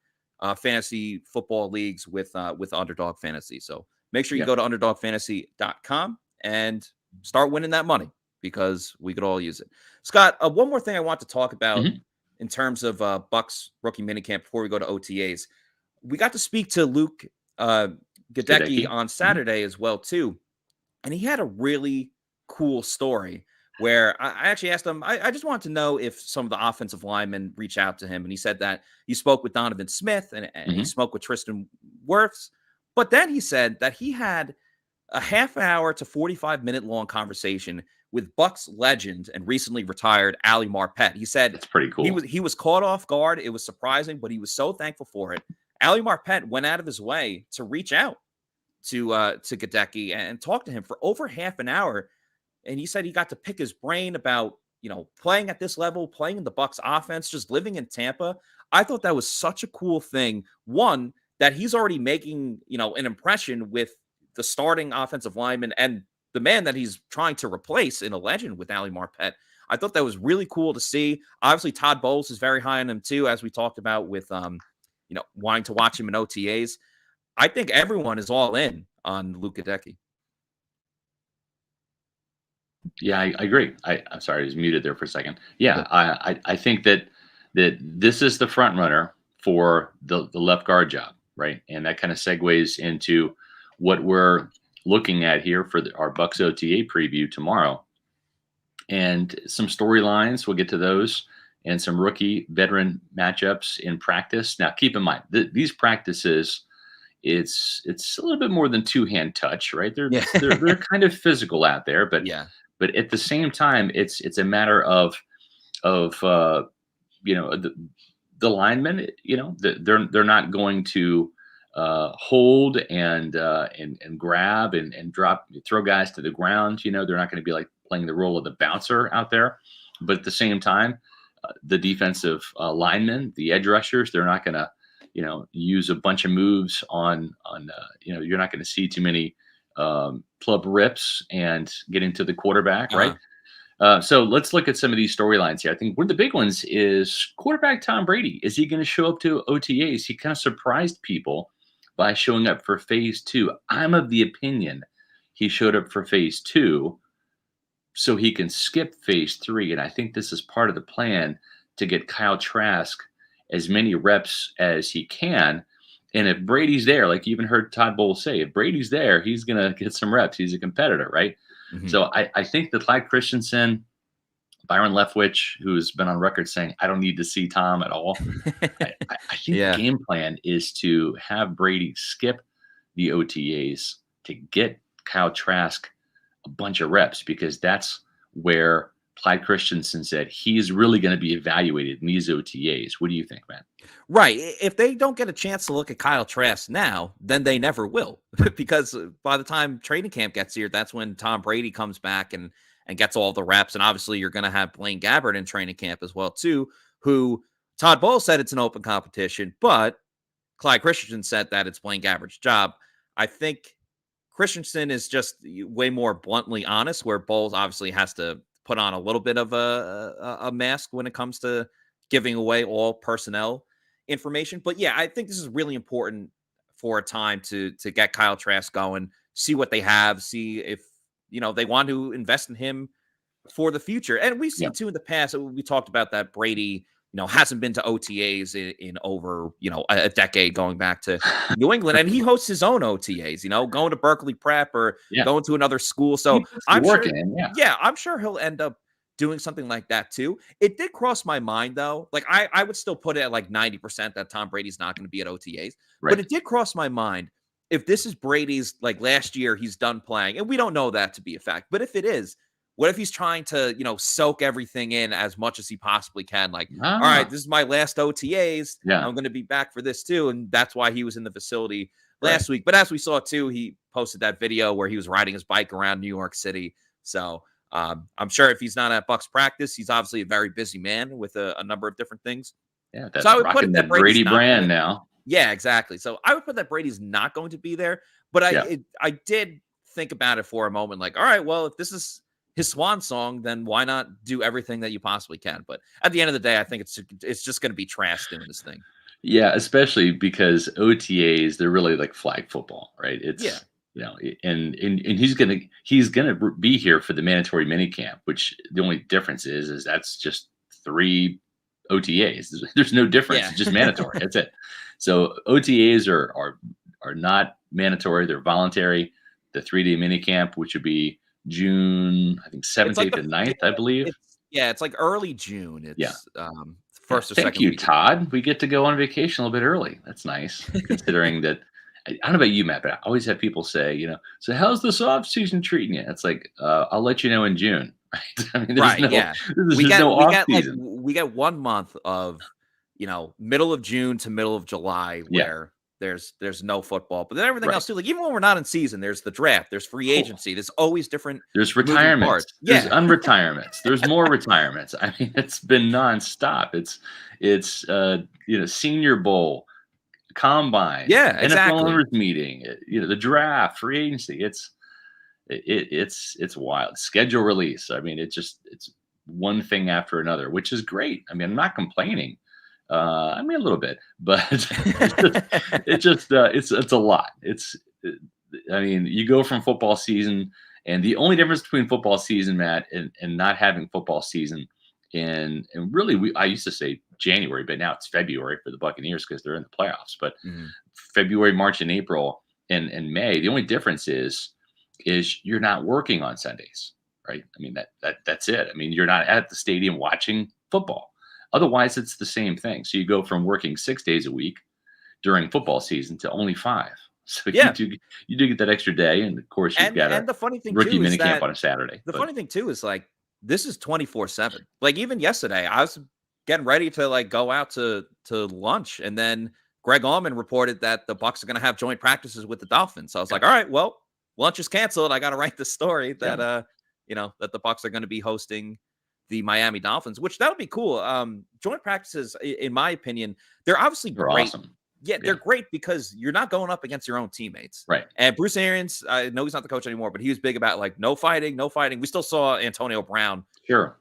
Speaker 1: fantasy football leagues with Underdog Fantasy. So make sure you go to underdogfantasy.com and start winning that money, because we could all use it. Scott, one more thing I want to talk about in terms of Bucs rookie minicamp before we go to OTAs. We got to speak to Luke Gadecki on Saturday as well too, and he had a really cool story where I actually asked him, I just wanted to know if some of the offensive linemen reach out to him. And he said that he spoke with Donovan Smith and he spoke with Tristan Wirfs. But then he said that he had a half hour to 45-minute long conversation with Bucs legend and recently retired Ali Marpet. He said
Speaker 2: it's pretty cool.
Speaker 1: He was caught off guard. It was surprising, but he was so thankful for it. Ali Marpet went out of his way to reach out to Gadecki and talk to him for over half an hour. And he said he got to pick his brain about, playing at this level, playing in the Bucs offense, just living in Tampa. I thought that was such a cool thing. One, that he's already making, an impression with the starting offensive lineman and the man that he's trying to replace in a legend with Ali Marpet. I thought that was really cool to see. Obviously, Todd Bowles is very high on him too, as we talked about with, wanting to watch him in OTAs. I think everyone is all in on Luke Gadecki.
Speaker 2: Yeah, I agree. I'm sorry, I was muted there for a second. Yeah, I think that this is the front runner for the left guard job, right? And that kind of segues into what we're looking at here for our Bucs OTA preview tomorrow. And some storylines, we'll get to those, and some rookie veteran matchups in practice. Now, keep in mind, these practices, it's a little bit more than two-hand touch, right? They're kind of physical out there, but But at the same time, it's a matter of the linemen. They're not going to hold and grab and throw guys to the ground. They're not going to be like playing the role of the bouncer out there. But at the same time, the defensive linemen, the edge rushers, they're not going to use a bunch of moves on you're not going to see too many club rips and getting to the quarterback, right? So let's look at some of these storylines here. I think one of the big ones is quarterback Tom Brady. Is he going to show up to OTAs? He kind of surprised people by showing up for phase 2. I'm of the opinion he showed up for phase 2 so he can skip phase 3. And I think this is part of the plan to get Kyle Trask as many reps as he can. And if Brady's there, like you even heard Todd Bowles say, if Brady's there, he's going to get some reps. He's a competitor, right? So I think that Clyde Christensen, Byron Leftwich, who's been on record saying, I don't need to see Tom at all. I think the game plan is to have Brady skip the OTAs to get Kyle Trask a bunch of reps, because that's where Clyde Christensen said he's really going to be evaluated in these OTAs. What do you think, man?
Speaker 1: Right. If they don't get a chance to look at Kyle Trask now, then they never will, because by the time training camp gets here, that's when Tom Brady comes back and gets all the reps. And obviously you're going to have Blaine Gabbert in training camp as well, too, who Todd Bowles said it's an open competition, but Clyde Christensen said that it's Blaine Gabbert's job. I think Christensen is just way more bluntly honest, where Bowles obviously has to put on a little bit of a mask when it comes to giving away all personnel information. But yeah, I think this is really important for a time to get Kyle Trask going, see what they have, see if they want to invest in him for the future. And we've seen too in the past, we talked about that Brady hasn't been to OTAs in over a decade, going back to New England, and he hosts his own OTAs, going to Berkeley Prep or going to another school. So I'm sure, I'm sure he'll end up doing something like that too. It did cross my mind though. Like I would still put it at like 90% that Tom Brady's not going to be at OTAs. But
Speaker 2: Right.
Speaker 1: it did cross my mind if this is Brady's, like last year he's done playing, and we don't know that to be a fact. But if it is, what if he's trying to, soak everything in as much as he possibly can? Like, all right, this is my last OTAs.
Speaker 2: Yeah.
Speaker 1: I'm going to be back for this too. And that's why he was in the facility last
Speaker 2: Right.
Speaker 1: week. But as we saw too, he posted that video where he was riding his bike around New York City. So I'm sure if he's not at Bucs practice, he's obviously a very busy man with a number of different things.
Speaker 2: Yeah.
Speaker 1: So I would put
Speaker 2: rocking
Speaker 1: it
Speaker 2: that Brady brand now.
Speaker 1: Yeah, exactly. So I would put that Brady's not going to be there. But I did think about it for a moment, like, all right, well, if this is his swan song, then why not do everything that you possibly can? But at the end of the day, I think it's just going to be trash doing this thing.
Speaker 2: Yeah, especially because OTAs, they're really like flag football, right? It's and he's gonna be here for the mandatory minicamp, which the only difference is that's just 3 OTAs. There's no difference.
Speaker 1: Yeah.
Speaker 2: It's just mandatory. That's it. So OTAs are not mandatory. They're voluntary. The 3-day minicamp, which would be June, I think 7th, 8th, and 9th, I believe.
Speaker 1: It's like early June. It's first or second.
Speaker 2: Thank you,
Speaker 1: week.
Speaker 2: Todd. We get to go on vacation a little bit early. That's nice, considering that. I don't know about you, Matt, but I always have people say, so how's this off season treating you? It's like, I'll let you know in June. Right? I mean,
Speaker 1: we get 1 month of, middle of June to middle of July where there's no football, but then everything else too. Like even when we're not in season, there's the draft, there's free agency. There's always different.
Speaker 2: There's retirements. There's unretirements. There's more retirements. I mean, it's been nonstop. It's Senior Bowl, Combine, NFL owners meeting, the draft, free agency. It's wild. Schedule release. I mean, it's one thing after another, which is great. I mean, I'm not complaining. I mean, a little bit, but it's a lot. I mean, you go from football season, and the only difference between football season, Matt, and not having football season, and really, I used to say January, but now it's February for the Buccaneers because they're in the playoffs. But February, March, and April, and May, the only difference is you're not working on Sundays, right? I mean, that's it. I mean, you're not at the stadium watching football. Otherwise, it's the same thing. So you go from working 6 days a week during football season to only 5. So you do get that extra day, and of course you've got
Speaker 1: the funny thing
Speaker 2: rookie
Speaker 1: too is
Speaker 2: minicamp on a Saturday.
Speaker 1: Funny thing too is like this is 24/7. Like even yesterday, I was getting ready to like go out to lunch, and then Greg Allman reported that the Bucs are going to have joint practices with the Dolphins. So I was like, all right, well, lunch is canceled. I got to write the story that that the Bucs are going to be hosting the Miami Dolphins, which that would be cool. Joint practices, in my opinion, they're obviously great.
Speaker 2: Awesome.
Speaker 1: Yeah, they're great because you're not going up against your own teammates.
Speaker 2: Right.
Speaker 1: And Bruce Arians, I know he's not the coach anymore, but he was big about like no fighting. We still saw Antonio Brown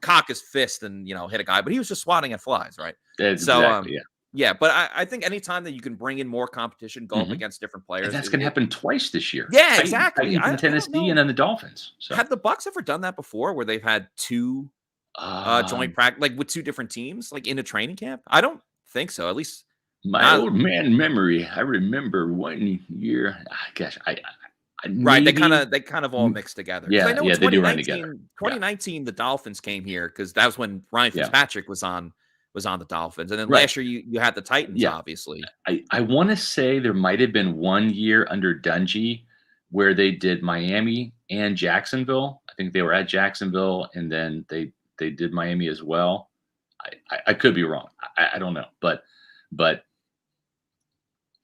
Speaker 1: cock his fist and, hit a guy, but he was just swatting at flies, right? Yeah, but I think anytime that you can bring in more competition, go up against different players.
Speaker 2: And that's going to happen twice this year.
Speaker 1: Yeah, exactly.
Speaker 2: In Tennessee and then the Dolphins. So.
Speaker 1: Have the Bucs ever done that before where they've had 2 joint practice, like with 2 different teams, like in a training camp? I don't think so. At least
Speaker 2: my old man memory. I remember 1 year. Gosh,
Speaker 1: right. They kind of all mixed together.
Speaker 2: Yeah,
Speaker 1: I know
Speaker 2: they do run together.
Speaker 1: 2019, the Dolphins came here because that was when Ryan Fitzpatrick was on the Dolphins, and then last year you had the Titans. Obviously,
Speaker 2: I want to say there might have been 1 year under Dungy where they did Miami and Jacksonville. I think they were at Jacksonville, and then they did Miami as well. I could be wrong. I don't know, but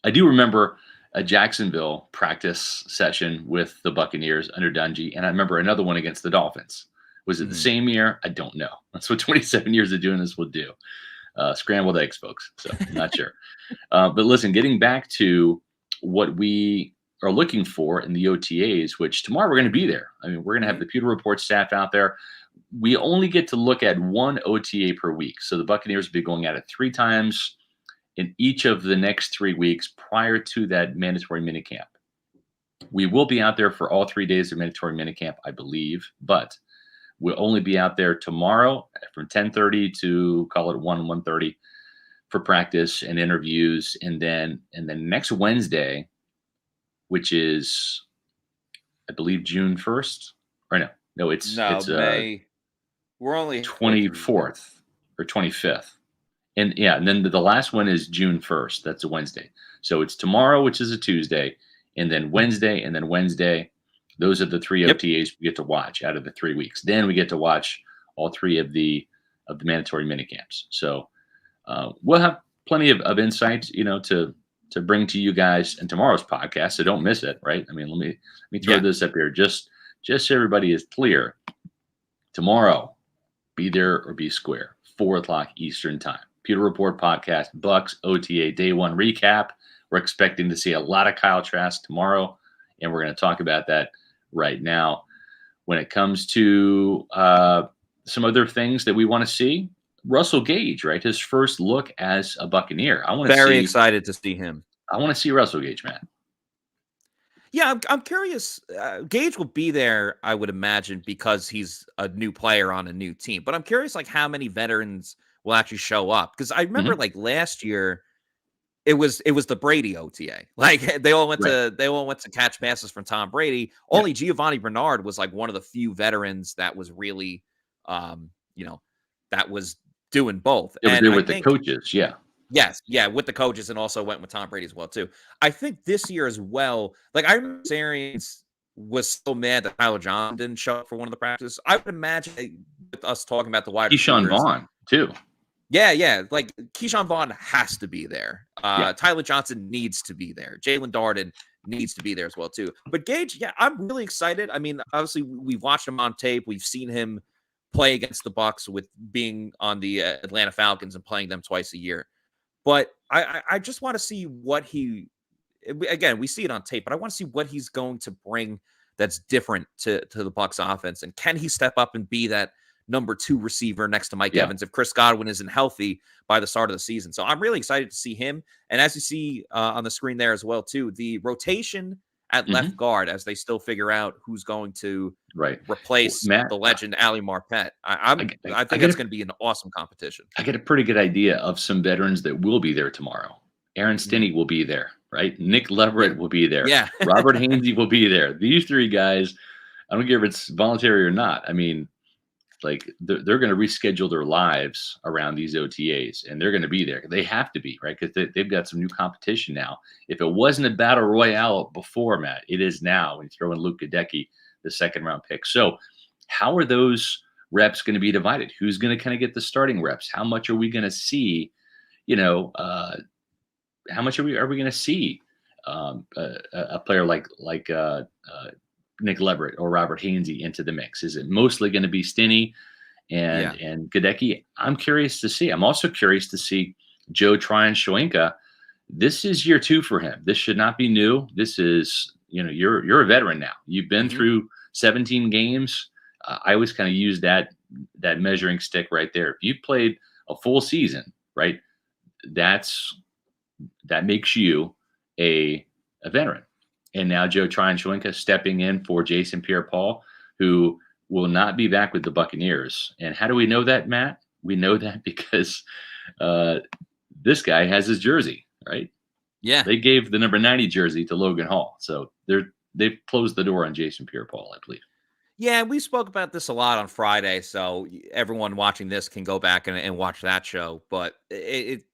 Speaker 2: I do remember a Jacksonville practice session with the Buccaneers under Dungy, and I remember another one against the Dolphins. Was it the same year? I don't know. That's what 27 years of doing this will do. Scrambled eggs, folks. So I'm not sure. But listen, getting back to what we are looking for in the OTAs, which tomorrow we're going to be there. I mean, we're going to have the Pewter Report staff out there. We only get to look at 1 OTA per week. So the Buccaneers will be going at it 3 times in each of the next 3 weeks prior to that mandatory minicamp. We will be out there for all 3 days of mandatory minicamp, I believe, but we'll only be out there tomorrow from 10:30 to call it 1:30 for practice and interviews, and then next Wednesday, which is I believe June 1st, or no, it's
Speaker 1: May. We're only halfway through the week.
Speaker 2: 24th or 25th. And yeah, and then the last one is June 1st. That's a Wednesday. So it's tomorrow, which is a Tuesday, and then Wednesday, and then Wednesday. Those are the three
Speaker 1: Yep.
Speaker 2: OTAs we get to watch out of the 3 weeks. Then we get to watch all three of the mandatory minicamps. So we'll have plenty of insights, to bring to you guys in tomorrow's podcast. So don't miss it, right? I mean, let me throw this up here just so everybody is clear. Tomorrow, be there or be square, 4:00 Eastern time. Pewter Report podcast, Bucs OTA Day 1 recap. We're expecting to see a lot of Kyle Trask tomorrow, and we're going to talk about that right now. When it comes to some other things that we want to see, Russell Gage, right? His first look as a Buccaneer.
Speaker 1: Very excited to see him.
Speaker 2: I want to see Russell Gage, man.
Speaker 1: Yeah, I'm curious. Gage will be there, I would imagine, because he's a new player on a new team. But I'm curious, like, how many veterans will actually show up? Because I remember, like, last year, it was the Brady OTA. Like, they all went to catch passes from Tom Brady. Only Giovanni Bernard was like one of the few veterans that was really, that was doing both.
Speaker 2: It was there with the coaches, yeah.
Speaker 1: Yes, yeah, with the coaches, and also went with Tom Brady as well too. I think this year as well, like, I remember Arians was so mad that Tyler John didn't show up for one of the practices. I would imagine with us talking about the wide
Speaker 2: Keyshawn Vaughn too.
Speaker 1: Yeah, like Keyshawn Vaughn has to be there. Tyler Johnson needs to be there. Jalen Darden needs to be there as well too. But Gage, yeah, I'm really excited. I mean, obviously we've watched him on tape. We've seen him play against the Bucs with being on the Atlanta Falcons and playing them twice a year. But I just want to see what again, we see it on tape, but I want to see what he's going to bring that's different to the Bucs offense. And can he step up and be that number 2 receiver next to Mike Evans if Chris Godwin isn't healthy by the start of the season? So I'm really excited to see him. And as you see on the screen there as well, too, the rotation at left guard as they still figure out who's going to replace the legend Ali Marpet. I think it's going to be an awesome competition.
Speaker 2: I get a pretty good idea of some veterans that will be there tomorrow. Aaron Stinney will be there, right? Nick Leverett will be there.
Speaker 1: Yeah.
Speaker 2: Robert Hainsey will be there. These 3 guys, I don't care if it's voluntary or not. I mean, like, they're going to reschedule their lives around these OTAs, and they're going to be there. They have to be, right? Because they've got some new competition now. If it wasn't a battle royale before, Matt, it is now when you throw in Luke Gadecki, the second-round pick. So how are those reps going to be divided? Who's going to kind of get the starting reps? How much are we going to see, how much are we going to see a player like Nick Leverett or Robert Hainsey into the mix? Is it mostly going to be Stinney and Gadecki? I'm curious to see. I'm also curious to see Joe Tryon-Shoyinka. This is year 2 for him. This should not be new. This is, you're a veteran now. You've been through 17 games. I always kind of use that measuring stick right there. If you played a full season, right, that makes you a veteran. And now Joe Tryon-Shoyinka stepping in for Jason Pierre-Paul, who will not be back with the Buccaneers. And how do we know that, Matt? We know that because this guy has his jersey, right?
Speaker 1: Yeah.
Speaker 2: They gave the number 90 jersey to Logan Hall. So they've closed the door on Jason Pierre-Paul, I believe.
Speaker 1: Yeah, we spoke about this a lot on Friday, so everyone watching this can go back and watch that show. But it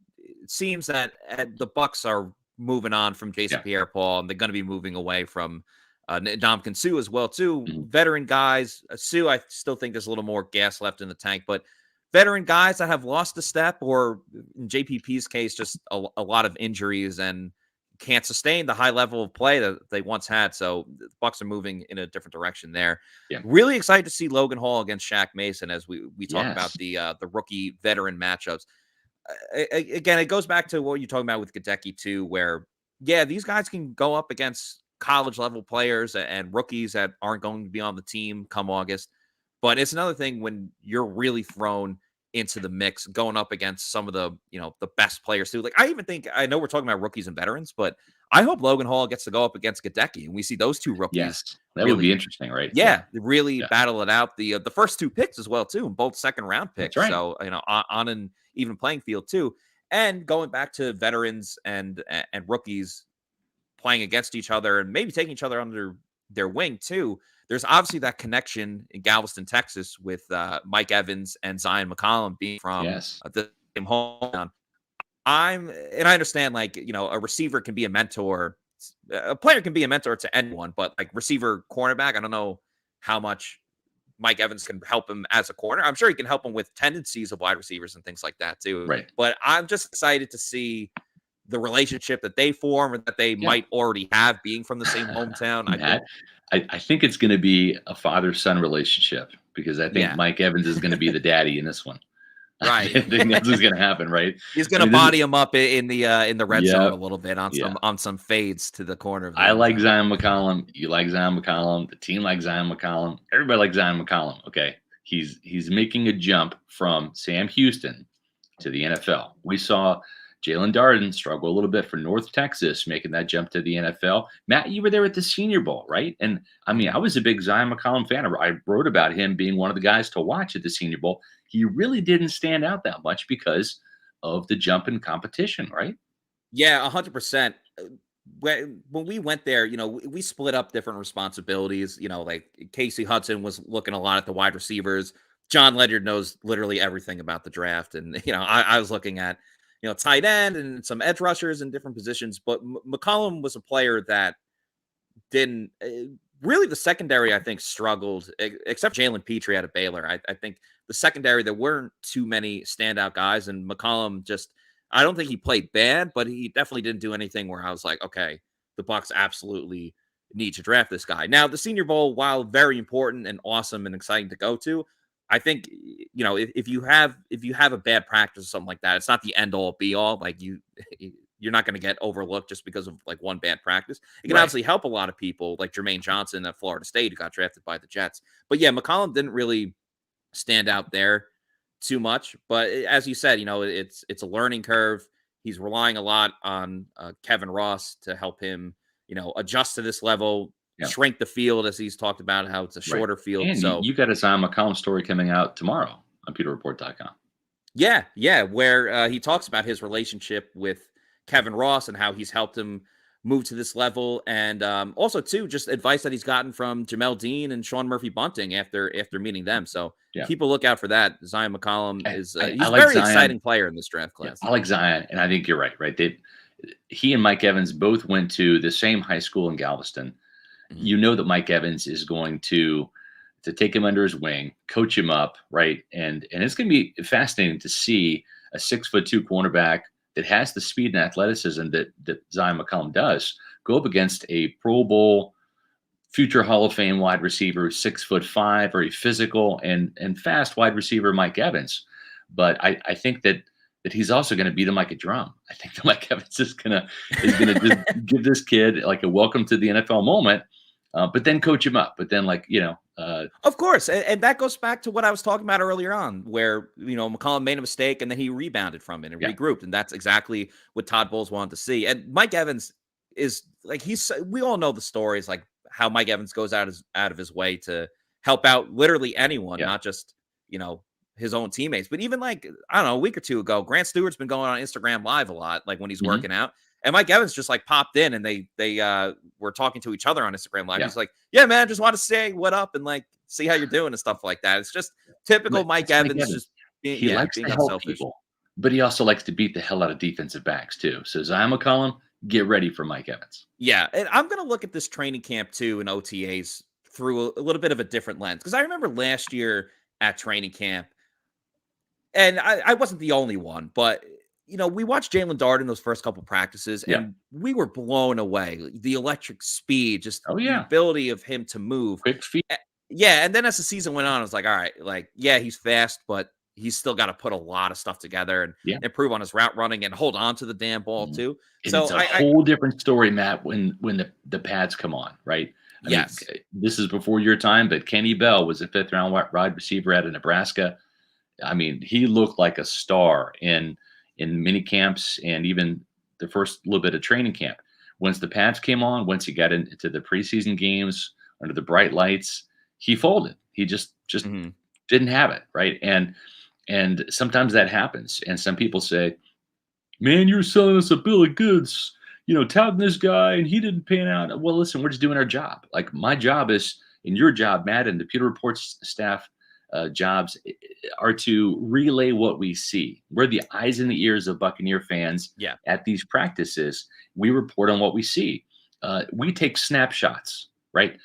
Speaker 1: seems that the Bucs are moving on from Jason Pierre-Paul, and they're going to be moving away from Ndamukong Suh as well, too. Veteran guys. Suh, I still think there's a little more gas left in the tank, but veteran guys that have lost a step, or in JPP's case, just a lot of injuries and can't sustain the high level of play that they once had. So the Bucs are moving in a different direction there. Yeah. Really excited to see Logan Hall against Shaq Mason as we talk about the rookie veteran matchups. Again, it goes back to what you're talking about with Gadecki too, where these guys can go up against college level players and rookies that aren't going to be on the team come August. But it's another thing when you're really thrown into the mix, going up against some of the best players too. Like, I know we're talking about rookies and veterans, but I hope Logan Hall gets to go up against Gadecki and we see those 2 rookies.
Speaker 2: Yes, that would be interesting, right?
Speaker 1: Really battle it out. The first 2 picks as well too, both second-round picks. That's right. So on an even playing field too. And going back to veterans and rookies playing against each other and maybe taking each other under their wing too. there's obviously that connection in Galveston, Texas, with Mike Evans and Zion McCollum being from
Speaker 2: Yes.
Speaker 1: the same hometown. I understand, like, a receiver can be a mentor. A player can be a mentor to anyone, but like receiver, cornerback, I don't know how much Mike Evans can help him as a corner. I'm sure he can help him with tendencies of wide receivers and things like that too.
Speaker 2: Right.
Speaker 1: But I'm just excited to see the relationship that they form and that they might already have, being from the same hometown.
Speaker 2: I think it's going to be a father-son relationship, because I think Mike Evans is going to be the daddy in this one.
Speaker 1: Right.
Speaker 2: I think that's what's going to happen, right?
Speaker 1: He's going to body him up in the red zone a little bit on some fades to the corner.
Speaker 2: I like Zion McCollum. You like Zion McCollum. The team likes Zion McCollum. Everybody likes Zion McCollum. Okay, he's making a jump from Sam Houston to the NFL. We saw Jalen Darden struggle a little bit for North Texas, making that jump to the NFL. Matt, you were there at the Senior Bowl, right? And I mean, I was a big Zion McCollum fan. I wrote about him being one of the guys to watch at the Senior Bowl. He really didn't stand out that much because of the jump in competition, right?
Speaker 1: Yeah, 100%. When we went there, we split up different responsibilities. Like Casey Hudson was looking a lot at the wide receivers. John Ledyard knows literally everything about the draft. And, I was looking at, tight end and some edge rushers in different positions. But McCollum was a player that didn't really, the secondary, I think, struggled, except Jalen Petrie out of Baylor. I think the secondary, there weren't too many standout guys. And McCollum just, I don't think he played bad, but he definitely didn't do anything where I was like, okay, the Bucs absolutely need to draft this guy. Now, the Senior Bowl, while very important and awesome and exciting to go to, I think, if you have a bad practice or something like that, it's not the end all be all. Like you're not going to get overlooked just because of like one bad practice. It can obviously help a lot of people, like Jermaine Johnson at Florida State, who got drafted by the Jets. But yeah, McCollum didn't really stand out there too much. But as you said, it's a learning curve. He's relying a lot on Kevin Ross to help him, adjust to this level, shrink the field, as he's talked about, how it's a shorter field.
Speaker 2: And
Speaker 1: so
Speaker 2: you got a Zion McCollum story coming out tomorrow on PewterReport.com.
Speaker 1: Yeah, where he talks about his relationship with Kevin Ross and how he's helped him move to this level, and also too just advice that he's gotten from Jamel Dean and Sean Murphy Bunting after meeting them. So keep a lookout for that. Zion McCollum he's a very exciting player in this draft class.
Speaker 2: I like Zion, and I think you're right. He and Mike Evans both went to the same high school in Galveston. Mm-hmm. You know that Mike Evans is going to take him under his wing, coach him up, right? And it's going to be fascinating to see a 6'2" cornerback that has the speed and athleticism that Zion McCollum does go up against a Pro Bowl, future Hall of Fame wide receiver, 6'5", very physical and fast wide receiver Mike Evans. But I think that he's also going to beat him like a drum. I think that Mike Evans is gonna just give this kid like a welcome to the NFL moment, but then coach him up. But then
Speaker 1: of course, and that goes back to what I was talking about earlier on, where McCollum made a mistake and then he rebounded from it and regrouped, and that's exactly what Todd Bowles wanted to see. And Mike Evans is like we all know the stories, like how Mike Evans goes out of his way to help out literally anyone, not just his own teammates, but even like I don't know, a week or two ago, Grant Stewart's been going on Instagram Live a lot, like when he's working out. And Mike Evans just like popped in and they were talking to each other on Instagram Live. He's like, yeah, man, just want to say what up and like see how you're doing and stuff like that. It's just typical Mike Evans. Just
Speaker 2: he likes to help people, but he also likes to beat the hell out of defensive backs too. So Zion McCollum, get ready for Mike Evans.
Speaker 1: Yeah, and I'm going to look at this training camp too and OTAs through a little bit of a different lens, because I remember last year at training camp, and I wasn't the only one, but we watched Jalen Darden those first couple practices, and we were blown away. The electric speed, just the ability of him to move.
Speaker 2: Quick feet.
Speaker 1: Yeah, and then as the season went on, I was like, all right, like, yeah, he's fast, but he's still got to put a lot of stuff together and improve on his route running and hold on to the damn ball too.
Speaker 2: And so it's a whole different story, Matt, when the pads come on, right? I mean, this is before your time, but Kenny Bell was a 5th-round wide receiver out of Nebraska. I mean, he looked like a star in mini camps and even the first little bit of training camp. Once the pads came on, once he got into the preseason games under the bright lights, he folded. He just didn't have it, right? And sometimes that happens. And some people say, man, you're selling us a bill of goods, touting this guy and he didn't pan out. Well, listen, we're just doing our job. Like my job is And your job, Matt, and the Pewter Report staff jobs are to relay what we see. We're the eyes and the ears of Buccaneer fans at these practices. We report on what we see. We take snapshots, right?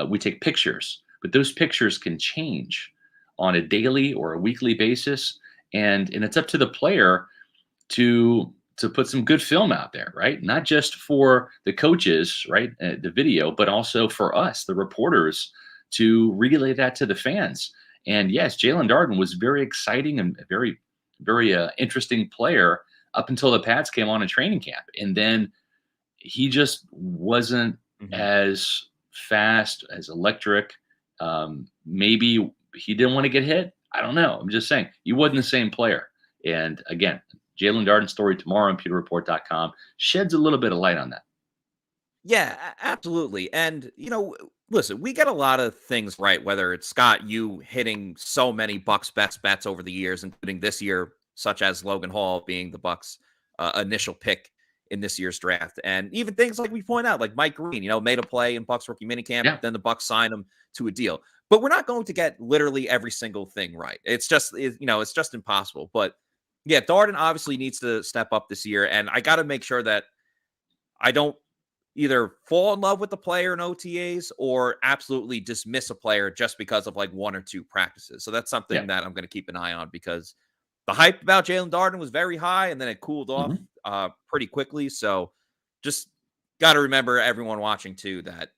Speaker 2: We take pictures, but those pictures can change on a daily or a weekly basis. And it's up to the player to put some good film out there, right? Not just for the coaches, right? The video, but also for us, the reporters, to relay that to the fans. And yes, Jalen Darden was very exciting and a very, very interesting player up until the Pats came on in training camp. And then he just wasn't as fast, as electric. Maybe he didn't want to get hit. I don't know. I'm just saying he wasn't the same player. And again, Jalen Darden's story tomorrow on pewterreport.com sheds a little bit of light on that.
Speaker 1: Yeah, absolutely. And, listen, we get a lot of things right, whether it's Scott, you hitting so many Bucs bets over the years, including this year, such as Logan Hall being the Bucs initial pick in this year's draft. And even things like we point out, like Mike Green, made a play in Bucs rookie minicamp, then the Bucs signed him to a deal. But we're not going to get literally every single thing right. It's just impossible. But yeah, Darden obviously needs to step up this year. And I got to make sure that I don't either fall in love with the player in OTAs or absolutely dismiss a player just because of like one or two practices. So that's something that I'm going to keep an eye on, because the hype about Jalen Darden was very high and then it cooled off pretty quickly. So just got to remember, everyone watching too, that,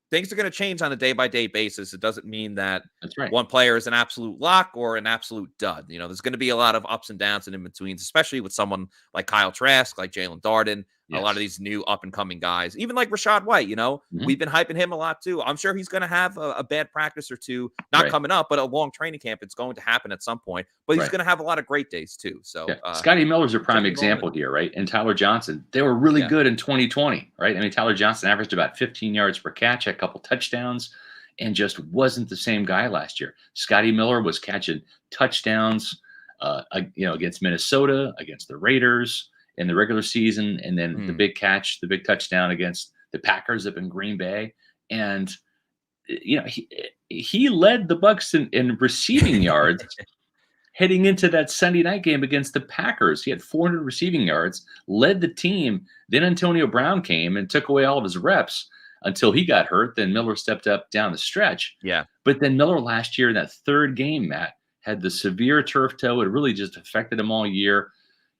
Speaker 1: things are going to change on a day-by-day basis. It doesn't mean that one player is an absolute lock or an absolute dud. There's going to be a lot of ups and downs and in-betweens, especially with someone like Kyle Trask, like Jalen Darden, a lot of these new up-and-coming guys, even like Rachaad White, we've been hyping him a lot too. I'm sure he's going to have a bad practice or two, not coming up, but a long training camp. It's going to happen at some point, but he's going to have a lot of great days too. So
Speaker 2: Scotty Miller's a prime example here, right? And Tyler Johnson, they were really good in 2020, right? I mean, Tyler Johnson averaged about 15 yards per catch, a couple touchdowns, and just wasn't the same guy last year. Scotty Miller was catching touchdowns, against Minnesota, against the Raiders in the regular season, and then the big catch, the big touchdown against the Packers up in Green Bay. And he led the Bucs in receiving yards heading into that Sunday night game against the Packers. He had 400 receiving yards, led the team. Then Antonio Brown came and took away all of his reps until he got hurt. Then Miller stepped up down the stretch.
Speaker 1: Yeah.
Speaker 2: But then Miller last year in that third game, Matt, had the severe turf toe. It really just affected him all year.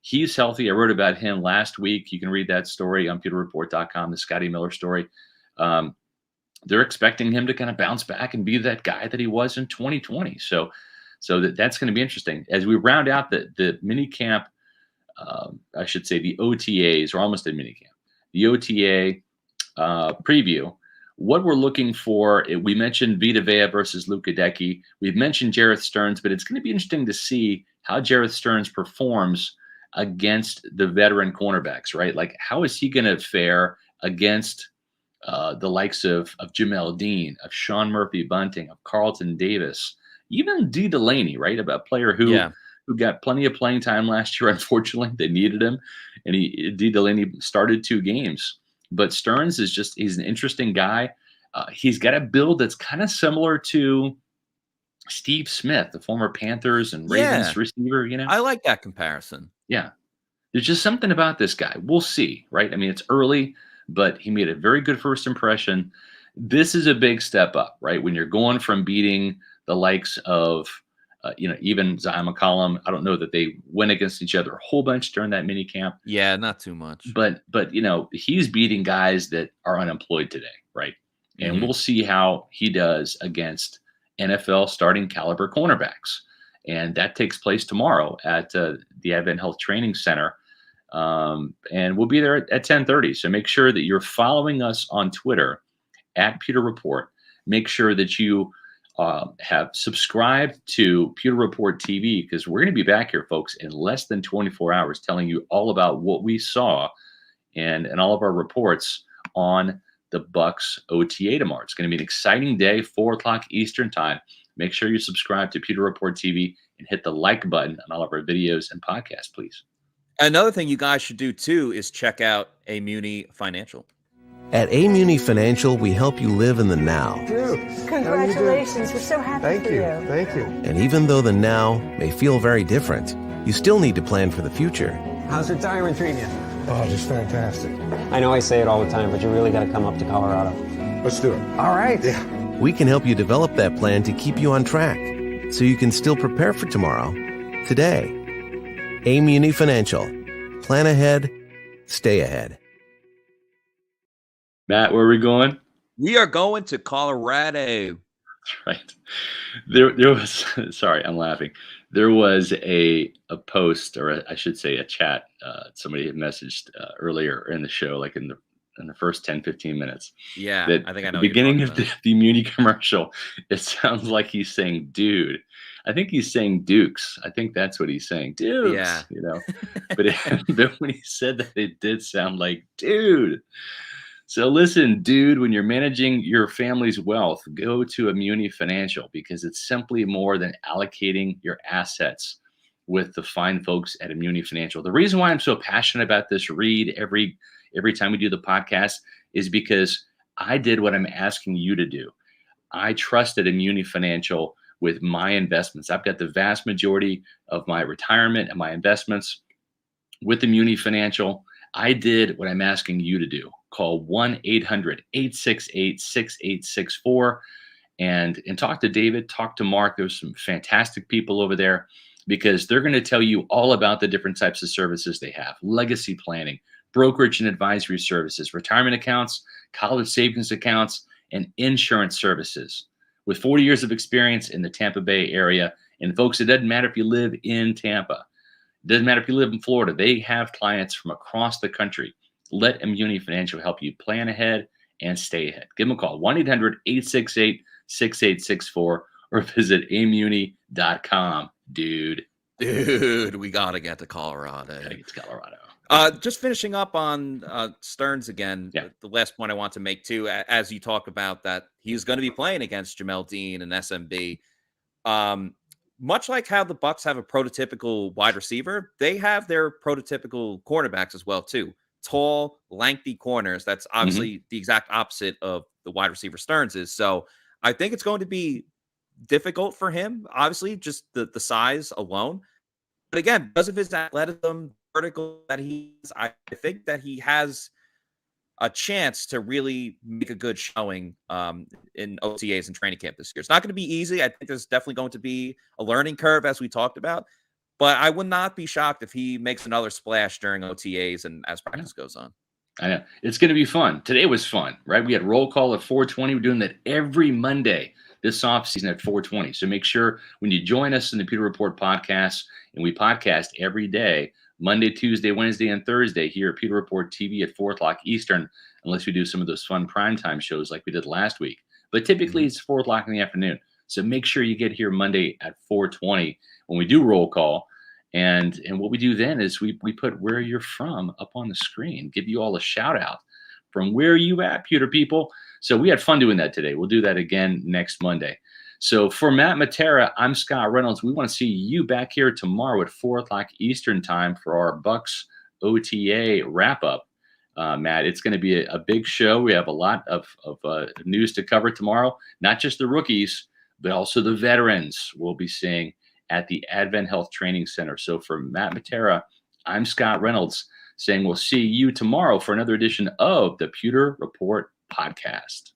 Speaker 2: He's healthy. I wrote about him last week. You can read that story on pewterreport.com, the Scotty Miller story. They're expecting him to kind of bounce back and be that guy that he was in 2020. So that's going to be interesting. As we round out the mini camp, I should say the OTAs, or almost a mini camp, the OTA preview, what we're looking for, we mentioned Vita Vea versus Luka Decky. We've mentioned Jareth Stearns, but it's going to be interesting to see how Jareth Stearns performs against the veteran cornerbacks, right? Like, how is he going to fare against the likes of Jamel Dean, of Sean Murphy-Bunting, of Carlton Davis, even D. Delaney, right? A player who got plenty of playing time last year. Unfortunately, they needed him, and D. Delaney started 2 games. But Stearns he's an interesting guy. He's got a build that's kind of similar to Steve Smith, the former Panthers and Ravens receiver.
Speaker 1: I like that comparison.
Speaker 2: Yeah. There's just something about this guy. We'll see, right? I mean, it's early, but he made a very good first impression. This is a big step up, right? When you're going from beating the likes of, even Zion McCollum. I don't know that they went against each other a whole bunch during that mini camp.
Speaker 1: Yeah, not too much.
Speaker 2: But he's beating guys that are unemployed today, right? And we'll see how he does against NFL starting caliber cornerbacks. And that takes place tomorrow at the Advent Health Training Center. And we'll be there at 10:30. So make sure that you're following us on Twitter at Pewter Report. Make sure that you have subscribed to Pewter Report TV, because we're going to be back here, folks, in less than 24 hours telling you all about what we saw and all of our reports on the Bucs OTA tomorrow. It's going to be an exciting day, 4 o'clock Eastern time. Make sure you subscribe to Pewter Report TV and hit the like button on all of our videos and podcasts, please.
Speaker 1: Another thing you guys should do too is check out Amuni Financial.
Speaker 3: At Amuni Financial, we help you live in the now.
Speaker 4: Dude,
Speaker 5: congratulations. We're so happy for you.
Speaker 4: Thank you.
Speaker 3: And even though the now may feel very different, you still need to plan for the future.
Speaker 6: How's retirement treating you?
Speaker 4: Oh, just fantastic.
Speaker 6: I know I say it all the time, but you really got to come up to Colorado.
Speaker 4: Let's do it.
Speaker 6: All right.
Speaker 4: Yeah.
Speaker 3: We can help you develop that plan to keep you on track, so you can still prepare for tomorrow, today. Amuni Financial. Plan ahead, stay ahead.
Speaker 2: Matt, where are we going?
Speaker 1: We are going to Colorado.
Speaker 2: That's right. There was, sorry, I'm laughing. There was a post, or I should say a chat. Somebody had messaged earlier in the show, like in the first 10, 15 minutes.
Speaker 1: Yeah,
Speaker 2: that
Speaker 1: I think I know.
Speaker 2: The beginning of the Amuni commercial, it sounds like he's saying dude. I think he's saying Dukes. I think that's what he's saying. Dukes.
Speaker 1: Yeah.
Speaker 2: You know, but when he said that, it did sound like dude. So listen, dude, when you're managing your family's wealth, go to Amuni Financial, because it's simply more than allocating your assets with the fine folks at Amuni Financial. The reason why I'm so passionate about this read every time we do the podcast is because I did what I'm asking you to do. I trusted Amuni Financial with my investments. I've got the vast majority of my retirement and my investments with Amuni Financial. I did what I'm asking you to do. Call 1-800-868-6864 and talk to David, talk to Mark. There's some fantastic people over there, because they're going to tell you all about the different types of services they have: legacy planning, brokerage and advisory services, retirement accounts, college savings accounts, and insurance services. With 40 years of experience in the Tampa Bay area, and folks, it doesn't matter if you live in Tampa. It doesn't matter if you live in Florida. They have clients from across the country. Let Amuni Financial help you plan ahead and stay ahead. Give them a call, 1-800-868-6864, or visit amuni.com. Dude,
Speaker 1: we got to get to Colorado. Just finishing up on Stearns again.
Speaker 2: Yeah.
Speaker 1: The last point I want to make too, as you talk about that, he's going to be playing against Jamel Dean and SMB. Much like how the Bucs have a prototypical wide receiver, they have their prototypical cornerbacks as well too. Tall, lengthy corners. That's obviously the exact opposite of the wide receiver Stearns is. So I think it's going to be difficult for him, obviously, just the size alone. But again, because of his athleticism, vertical that he is, I think that he has a chance to really make a good showing in OTAs and training camp this year. It's not going to be easy. I think there's definitely going to be a learning curve, as we talked about. But I would not be shocked if he makes another splash during OTAs and as practice goes on.
Speaker 2: I know. It's going to be fun. Today was fun, right? We had roll call at 4:20. We're doing that every Monday this offseason at 4:20. So make sure when you join us in the Pewter Report podcast, and we podcast every day, Monday, Tuesday, Wednesday, and Thursday here at Pewter Report TV at 4 o'clock Eastern, unless we do some of those fun primetime shows like we did last week. But typically it's 4 o'clock in the afternoon. So make sure you get here Monday at 4:20 when we do roll call. And what we do then is we put where you're from up on the screen, give you all a shout out from where you at, Pewter people. So we had fun doing that today. We'll do that again next Monday. So for Matt Matera, I'm Scott Reynolds. We want to see you back here tomorrow at 4 o'clock Eastern time for our Bucs OTA wrap up. Matt, it's going to be a big show. We have a lot of news to cover tomorrow, not just the rookies, but also the veterans we'll be seeing at the Advent Health Training Center. So for Matt Matera, I'm Scott Reynolds saying we'll see you tomorrow for another edition of the Pewter Report podcast.